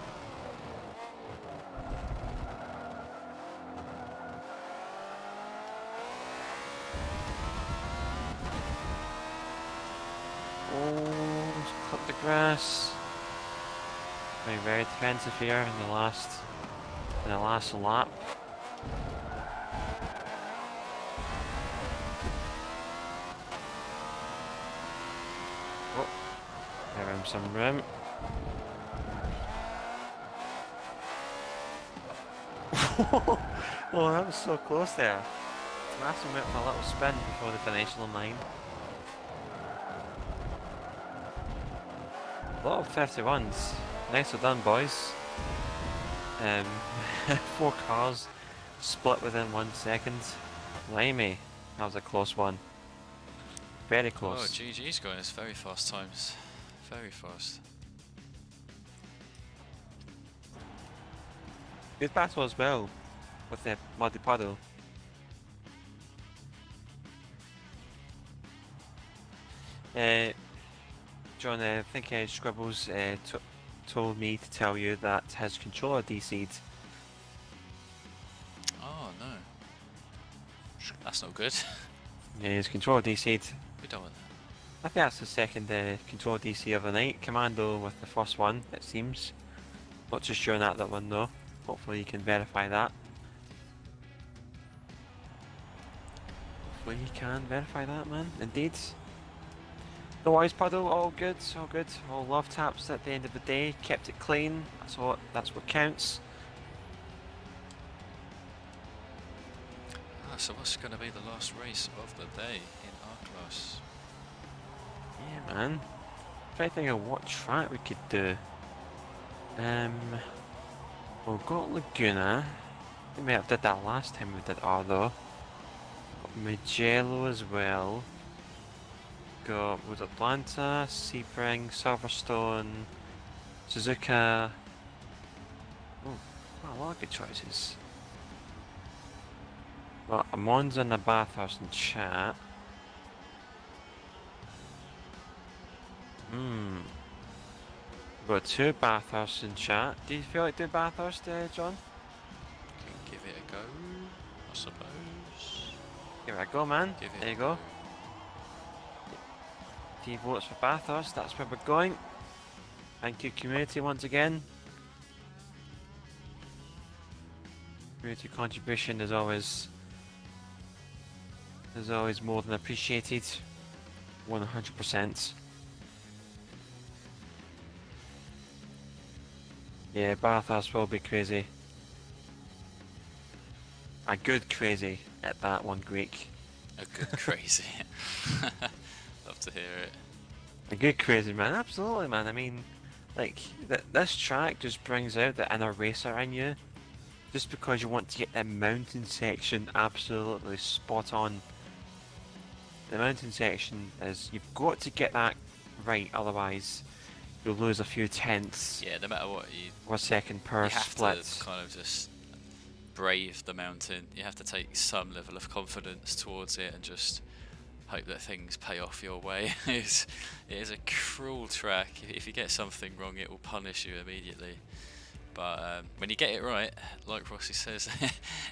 grass. Being very defensive here in the last lap. Oh, give him some room. Oh, that was so close there. Massive went for a little spin before the finish line. A lot of 51s. Nicely done, boys. 4 cars split within 1 second. Blimey, that was a close one. Very close. Oh, GG's going, it's very fast times. Very fast. Good battle as well with the muddy puddle. John, I think Scribbles told me to tell you that his controller DC'd. Oh no. That's not good. Yeah, his controller DC'd. We don't want that. I think that's the second controller DC of the night. Commando with the first one, it seems. Not too sure on that one though. Hopefully you can verify that. Hopefully you can verify that, man. Indeed. No worries, Puddle. All good, all good. All love taps at the end of the day. Kept it clean. That's what counts. So what's going to be the last race of the day in our class? Yeah, man. Trying to think of what track we could do. We've got Laguna. We may have did that last time we did R though. Got Mugello as well. Got was Atlanta, Sebring, Silverstone, Suzuka. Oh, wow, a lot of good choices. Well, Monza and the Bathurst in chat. Got 2 Bathurst in chat. Do you feel like doing Bathurst, John? Can give it a go, I suppose. Give it a go, man. Give it there a you go. 3 votes for Bathurst, that's where we're going. Thank you, community, once again. Community contribution is always more than appreciated. 100%. Yeah, Bathurst will be crazy. A good crazy at that one, Greek. A good crazy. Love to hear it. A good crazy, man. Absolutely, man. I mean, like, this track just brings out the inner racer in you. Just because you want to get that mountain section absolutely spot on. The mountain section is, you've got to get that right, otherwise you'll lose a few tenths. Yeah, no matter what, or a second per you have split. to kind of just brave the mountain. You have to take some level of confidence towards it and just hope that things pay off your way. It is a cruel track. If you get something wrong, it will punish you immediately. But when you get it right, like Rossi says,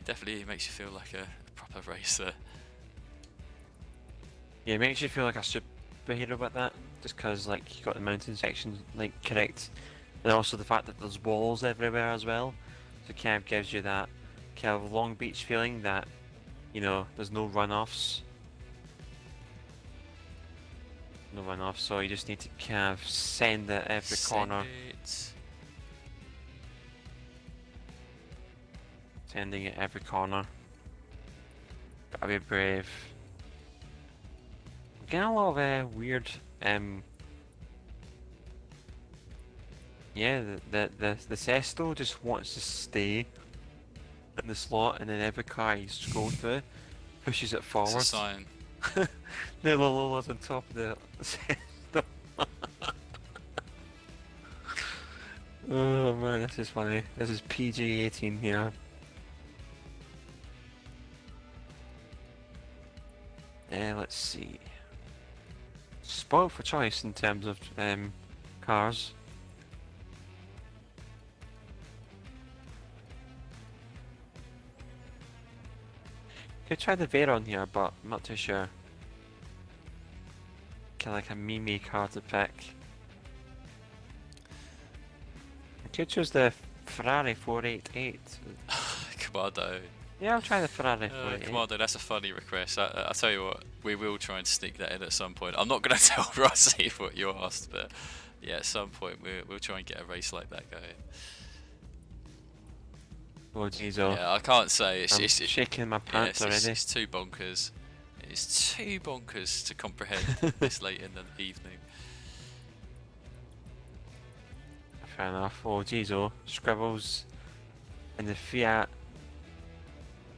definitely makes you feel like a proper racer. Yeah, it makes you feel like a superhero with that, just because like you got the mountain section like correct, and also the fact that there's walls everywhere as well, so it kind of gives you that kind of Long Beach feeling that, you know, there's no runoffs. No runoffs, so you just need to kind of send it every corner. Sending it every corner. Gotta be brave. Getting a lot of weird, yeah, the Sesto just wants to stay in the slot, and then every car you scroll through pushes it forward. It's a sign. The Lola's on top of the Sesto. Oh man, this is funny. This is PG-18 here. Let's see. Spoiled for choice in terms of cars. Could try the Veyron here, but I'm not too sure. Kind of like a meme car to pick. You chose the Ferrari 488. Commando. Yeah, I'll try the Ferrari 488. Commando, that's a funny request. I'll tell you what, we will try and sneak that in at some point. I'm not going to tell Rossi what you asked, but yeah, at some point we'll try and get a race like that going. Oh jeez, oh. Yeah, I can't say. It's shaking my pants already. It's too bonkers. It's too bonkers to comprehend this late in the evening. Fair enough. Oh jeez, oh. Scribbles in the Fiat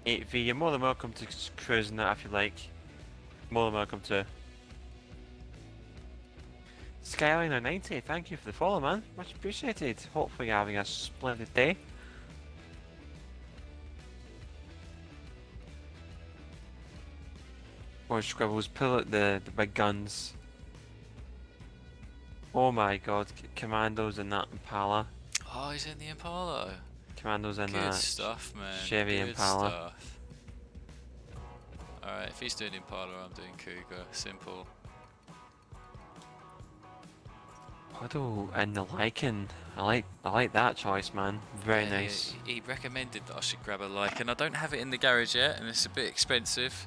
8V. You're more than welcome to cruise in that if you like. More than welcome to. Skyliner 90, thank you for the follow, man. Much appreciated. Hopefully you're having a splendid day. Or Scribbles, pull out the big guns. Oh my god, Commandos in that Impala. Oh, he's in the Impala. Commandos in Good that stuff, man. Chevy Good Impala. Stuff. Alright, if he's doing Impala, I'm doing Cougar. Simple. Puddle and the Lycan. I like that choice, man. Very nice. He recommended that I should grab a Lycan. I don't have it in the garage yet, and it's a bit expensive.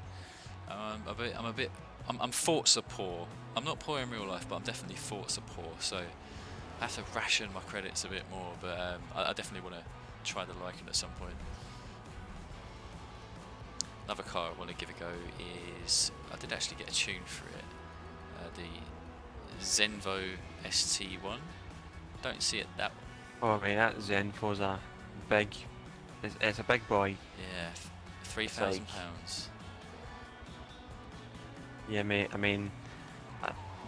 I'm Forza poor. I'm not poor in real life, but I'm definitely Forza poor. So I have to ration my credits a bit more. But I definitely want to try the Lycan at some point. Another car I want to give a go is, I did actually get a tune for it. The Zenvo ST1. Don't see it that. Oh man, that Zenvo's a big. It's a big boy. Yeah, £3,000. Yeah, mate. I mean,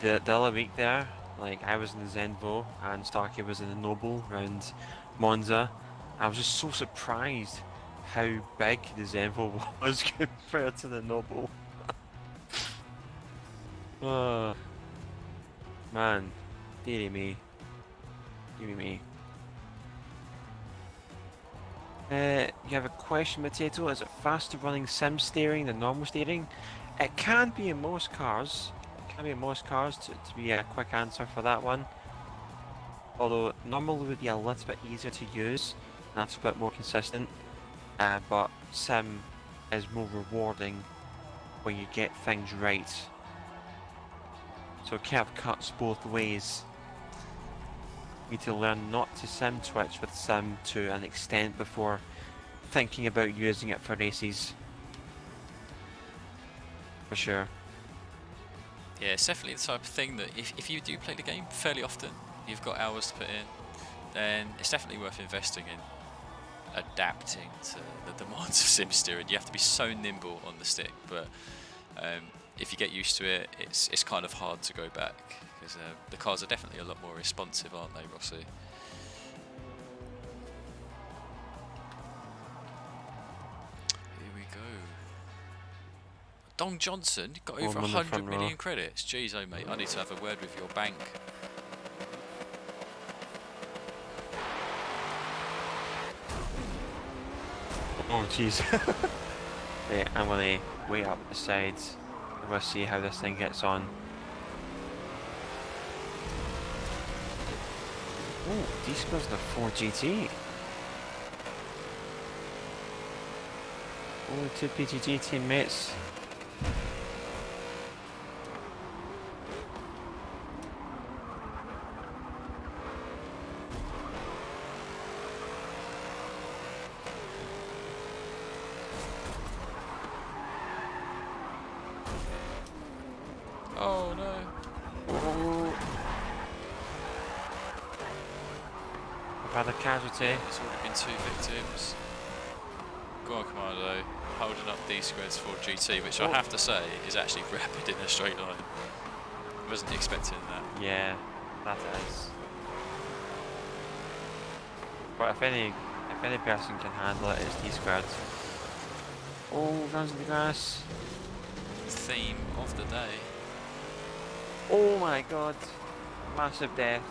the other week there, like I was in the Zenvo and Starkey was in the Noble around Monza. I was just so surprised how big the Zenvo was compared to the Noble. Oh, man, dearie me. Give me. You have a question, Potato. Is it faster running sim steering than normal steering? It can be in most cars. It can be in most cars to be a quick answer for that one. Although normal would be a little bit easier to use. And that's a bit more consistent. But sim is more rewarding when you get things right. So it kind of cuts both ways. You need to learn not to sim twitch with sim to an extent before thinking about using it for races. For sure. Yeah, it's definitely the type of thing that if you do play the game fairly often, you've got hours to put in, then it's definitely worth investing in adapting to the demands of sim steering. You have to be so nimble on the stick, but if you get used to it, it's kind of hard to go back, because the cars are definitely a lot more responsive, aren't they, Rossi? Here we go. Don Johnson, you got over 100 million credits. Jeez, oh mate, I need to have a word with your bank. Oh jeez. Yeah, I'm gonna wait up the sides. We'll see how this thing gets on. Oh, these goes the 4GT. Oh, two PGG teammates. Oh no. Oh. I've had a casualty. There's already been 2 victims. Go on, Commando. Holding up D-Squared's 4GT, which I have to say is actually rapid in a straight line. I wasn't expecting that. Yeah, that is. But if any person can handle it, it's D-Squared. Oh, runs in the grass. Theme of the day. Oh my god. Massive death.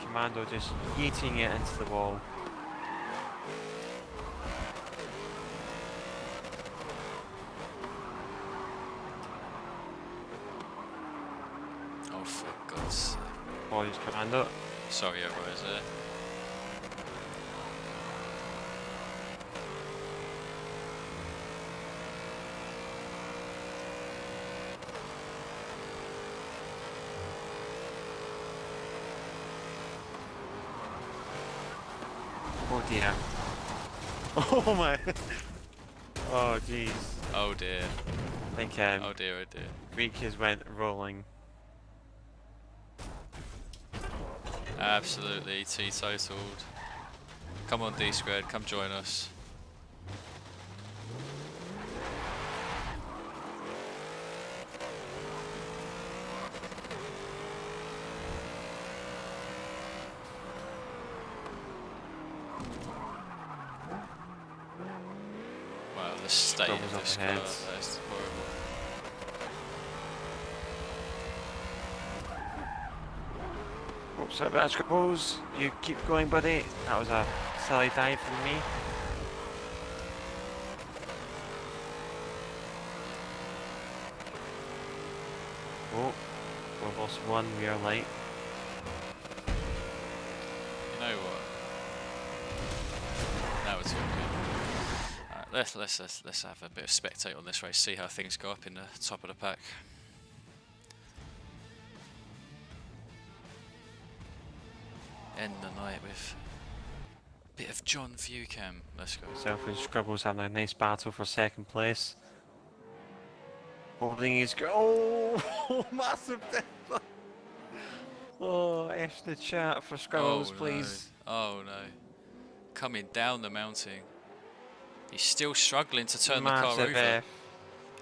Commando just yeeting it into the wall. Oh, for God's sake. Oh, apologies, Commando. Sorry, everyone's there. Oh dear. Oh my. Oh jeez. Oh dear. I think Oh dear, oh dear. Greek has went rolling. Absolutely teetotaled. Come on, D squared, come join us. Wow, the state of this car, that's horrible. Oh, sorry about that, Scribbles. You keep going, buddy. That was a silly dive from me. Oh, we've lost one. We are late. You know what? Now it's all good. Let's have a bit of spectate on this race. See how things go up in the top of the pack. End the night with a bit of John Viewcam. Let's go. Self and Scribbles having a nice battle for second place. Holding his oh, massive death. Oh, F the chat for Scribbles, please. No. Oh no. Coming down the mountain. He's still struggling to turn Massive the car over. F.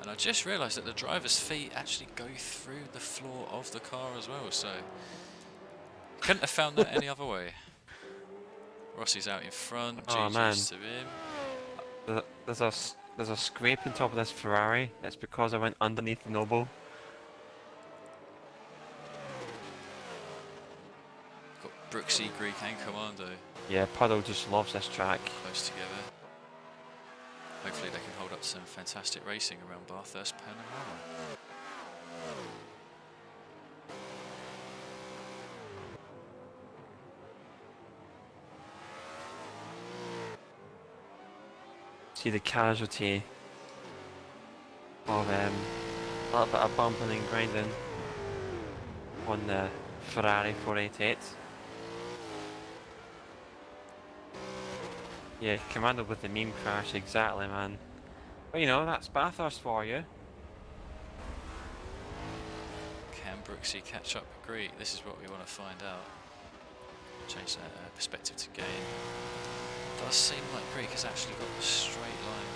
And I just realised that the driver's feet actually go through the floor of the car as well, so couldn't have found that any other way. Rossi's out in front, Oh man, GG's to him. there's a scrape on top of this Ferrari. It's because I went underneath the Noble. Got Brooksy, Greek and Commando Yeah, Puddle just loves this track. close together. Hopefully they can hold up to some fantastic racing around Bathurst Panorama. See the casualty of a little bit of bumping and grinding on the Ferrari 488. Yeah, Commando with the meme crash, exactly, man. But you know, that's Bathurst for you. Can Brooksy catch up with Greek? This is what we want to find out. Change that perspective to gain. Does seem like Greek has actually got a straight line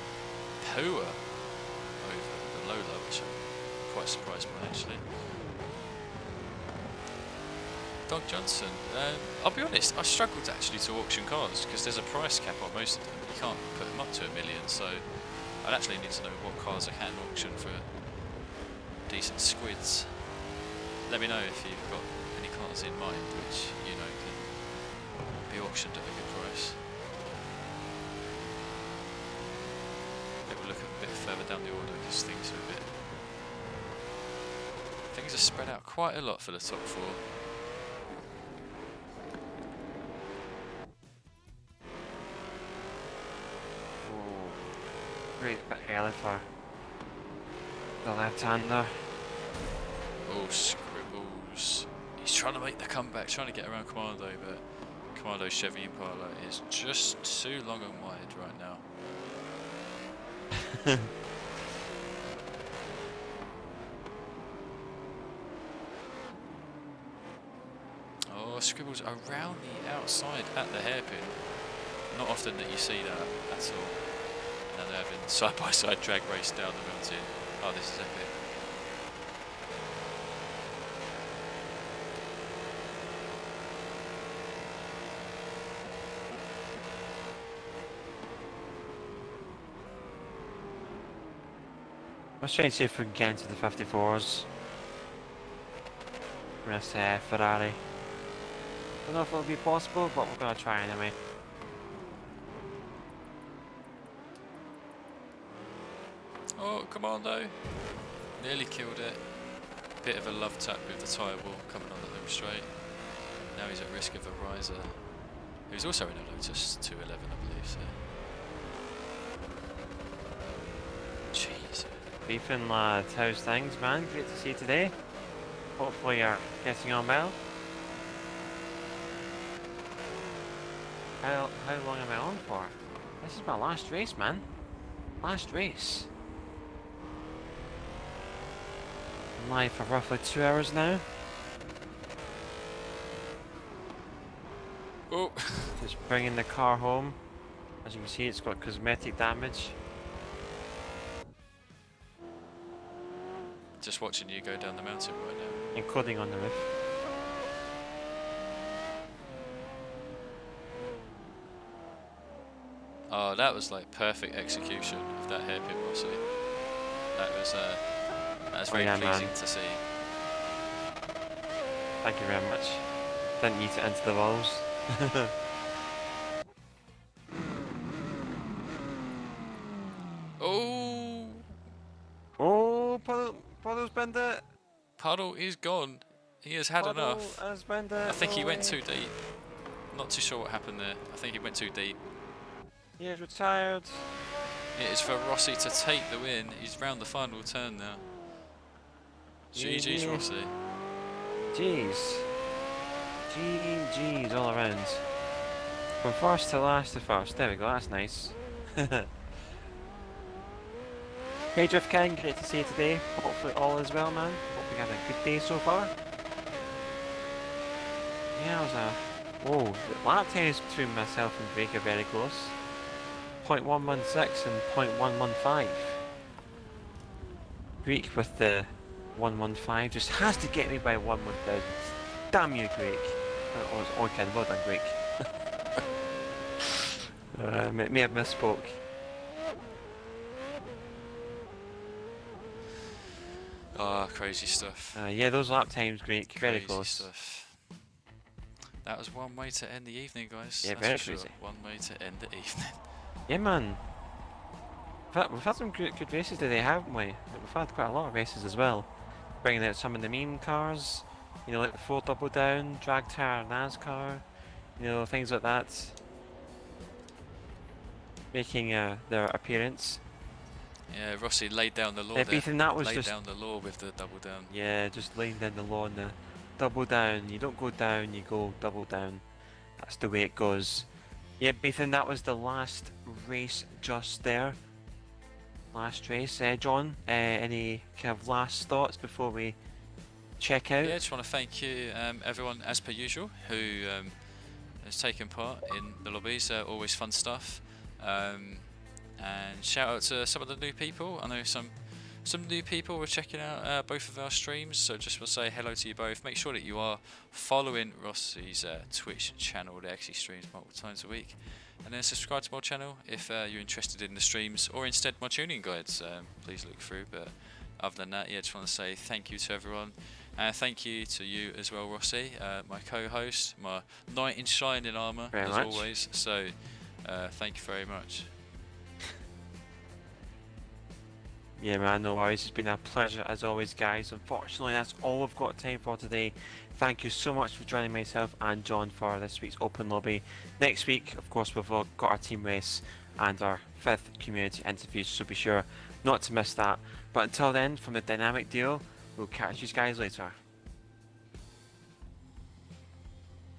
poor over the Lola, which I'm quite surprised by actually. Doug Johnson, I'll be honest, I struggled actually to auction cars because there's a price cap on most of them. You can't put them up to $1 million, so I'd actually need to know what cars I can auction for decent squids. Let me know if you've got any cars in mind which you know can be auctioned at a good price. We'll look a bit further down the order because things are spread out quite a lot for the top four. Great bit early for the left-hander. Oh, Scribbles. He's trying to make the comeback, trying to get around Commando, but Commando's Chevy Impala is just too long and wide right now. Oh, Scribbles around the outside at the hairpin. Not often that you see that at all. Now they're having side-by-side drag race down the mountain. Oh, this is epic. Let's try and see if we can get into the 54s. With Ferrari. Don't know if it'll be possible, but we're gonna try anyway. Oh, Commando. Nearly killed it. Bit of a love tap with the tyre wall coming on the loop straight. Now he's at risk of a riser, who's also in a Lotus 211, I believe. So. Jeez. Beefing lads, how's things, man? Great to see you today. Hopefully you're getting on well. How long am I on for? This is my last race, man. Last race. I'm live for roughly 2 hours now. Oh! Just bringing the car home. As you can see, it's got cosmetic damage. Just watching you go down the mountain right now. Including on the roof. Oh, that was like perfect execution of that hairpin, Rossi. That was very pleasing to see. Thank you very much. Didn't need to enter the walls. Oh! Oh, Puddle's been it. Puddle is gone. He has had enough. Has been it. I think he went too deep. Not too sure what happened there. I think he went too deep. He is retired. It is for Rossi to take the win. He's round the final turn now. GG's Rossi. Jeez. GG's all around. From first to last to first. There we go, that's nice. Hey Drift King, great to see you today. Hopefully all is well, man. Hope you had a good day so far. Yeah, it was a... Whoa, the lap times between myself and Drake are very close. 0.116 and 0.115. Greek with the 115 just has to get me by 1/1000. Damn you, Greek. Oh, it's okay, well done, Greek. May have misspoke. Oh, crazy stuff. Yeah, those lap times, Greek, very Crazy close. stuff. That was one way to end the evening, guys. Yeah, That's very for sure. crazy. One way to end the evening. Yeah, man. We've had some good races today, haven't we? We've had quite a lot of races as well. Bringing out some of the meme cars, you know, like the 4 double down, drag tire, NASCAR, you know, things like that. Making their appearance. Yeah, Rossi laid down the law Yeah, there. Ethan, that was laid just... down the law with the double down. Yeah, just laying down the law on the double down. You don't go down, you go double down. That's the way it goes. Yeah, Ethan, that was the last race just there. Last race. John, any kind of last thoughts before we check out? Yeah, just want to thank you, everyone, as per usual, who has taken part in the lobbies. Always fun stuff. And shout out to some of the new people. I know some new people were checking out both of our streams, so just want to say hello to you both. Make sure that you are following Rossi's Twitch channel that actually streams multiple times a week, and then subscribe to my channel if you're interested in the streams, or instead my tuning guides. Please look through. But other than that, yeah, just want to say thank you to everyone, and thank you to you as well, Rossi, my co-host, my knight in shining armour as always. So thank you very much. Yeah, man, no worries. It's been a pleasure as always, guys. Unfortunately, that's all we've got time for today. Thank you so much for joining myself and John for this week's Open Lobby. Next week, of course, we've got our team race and our 5th community interview, so be sure not to miss that. But until then, from the Dynamic Deal, we'll catch you guys later.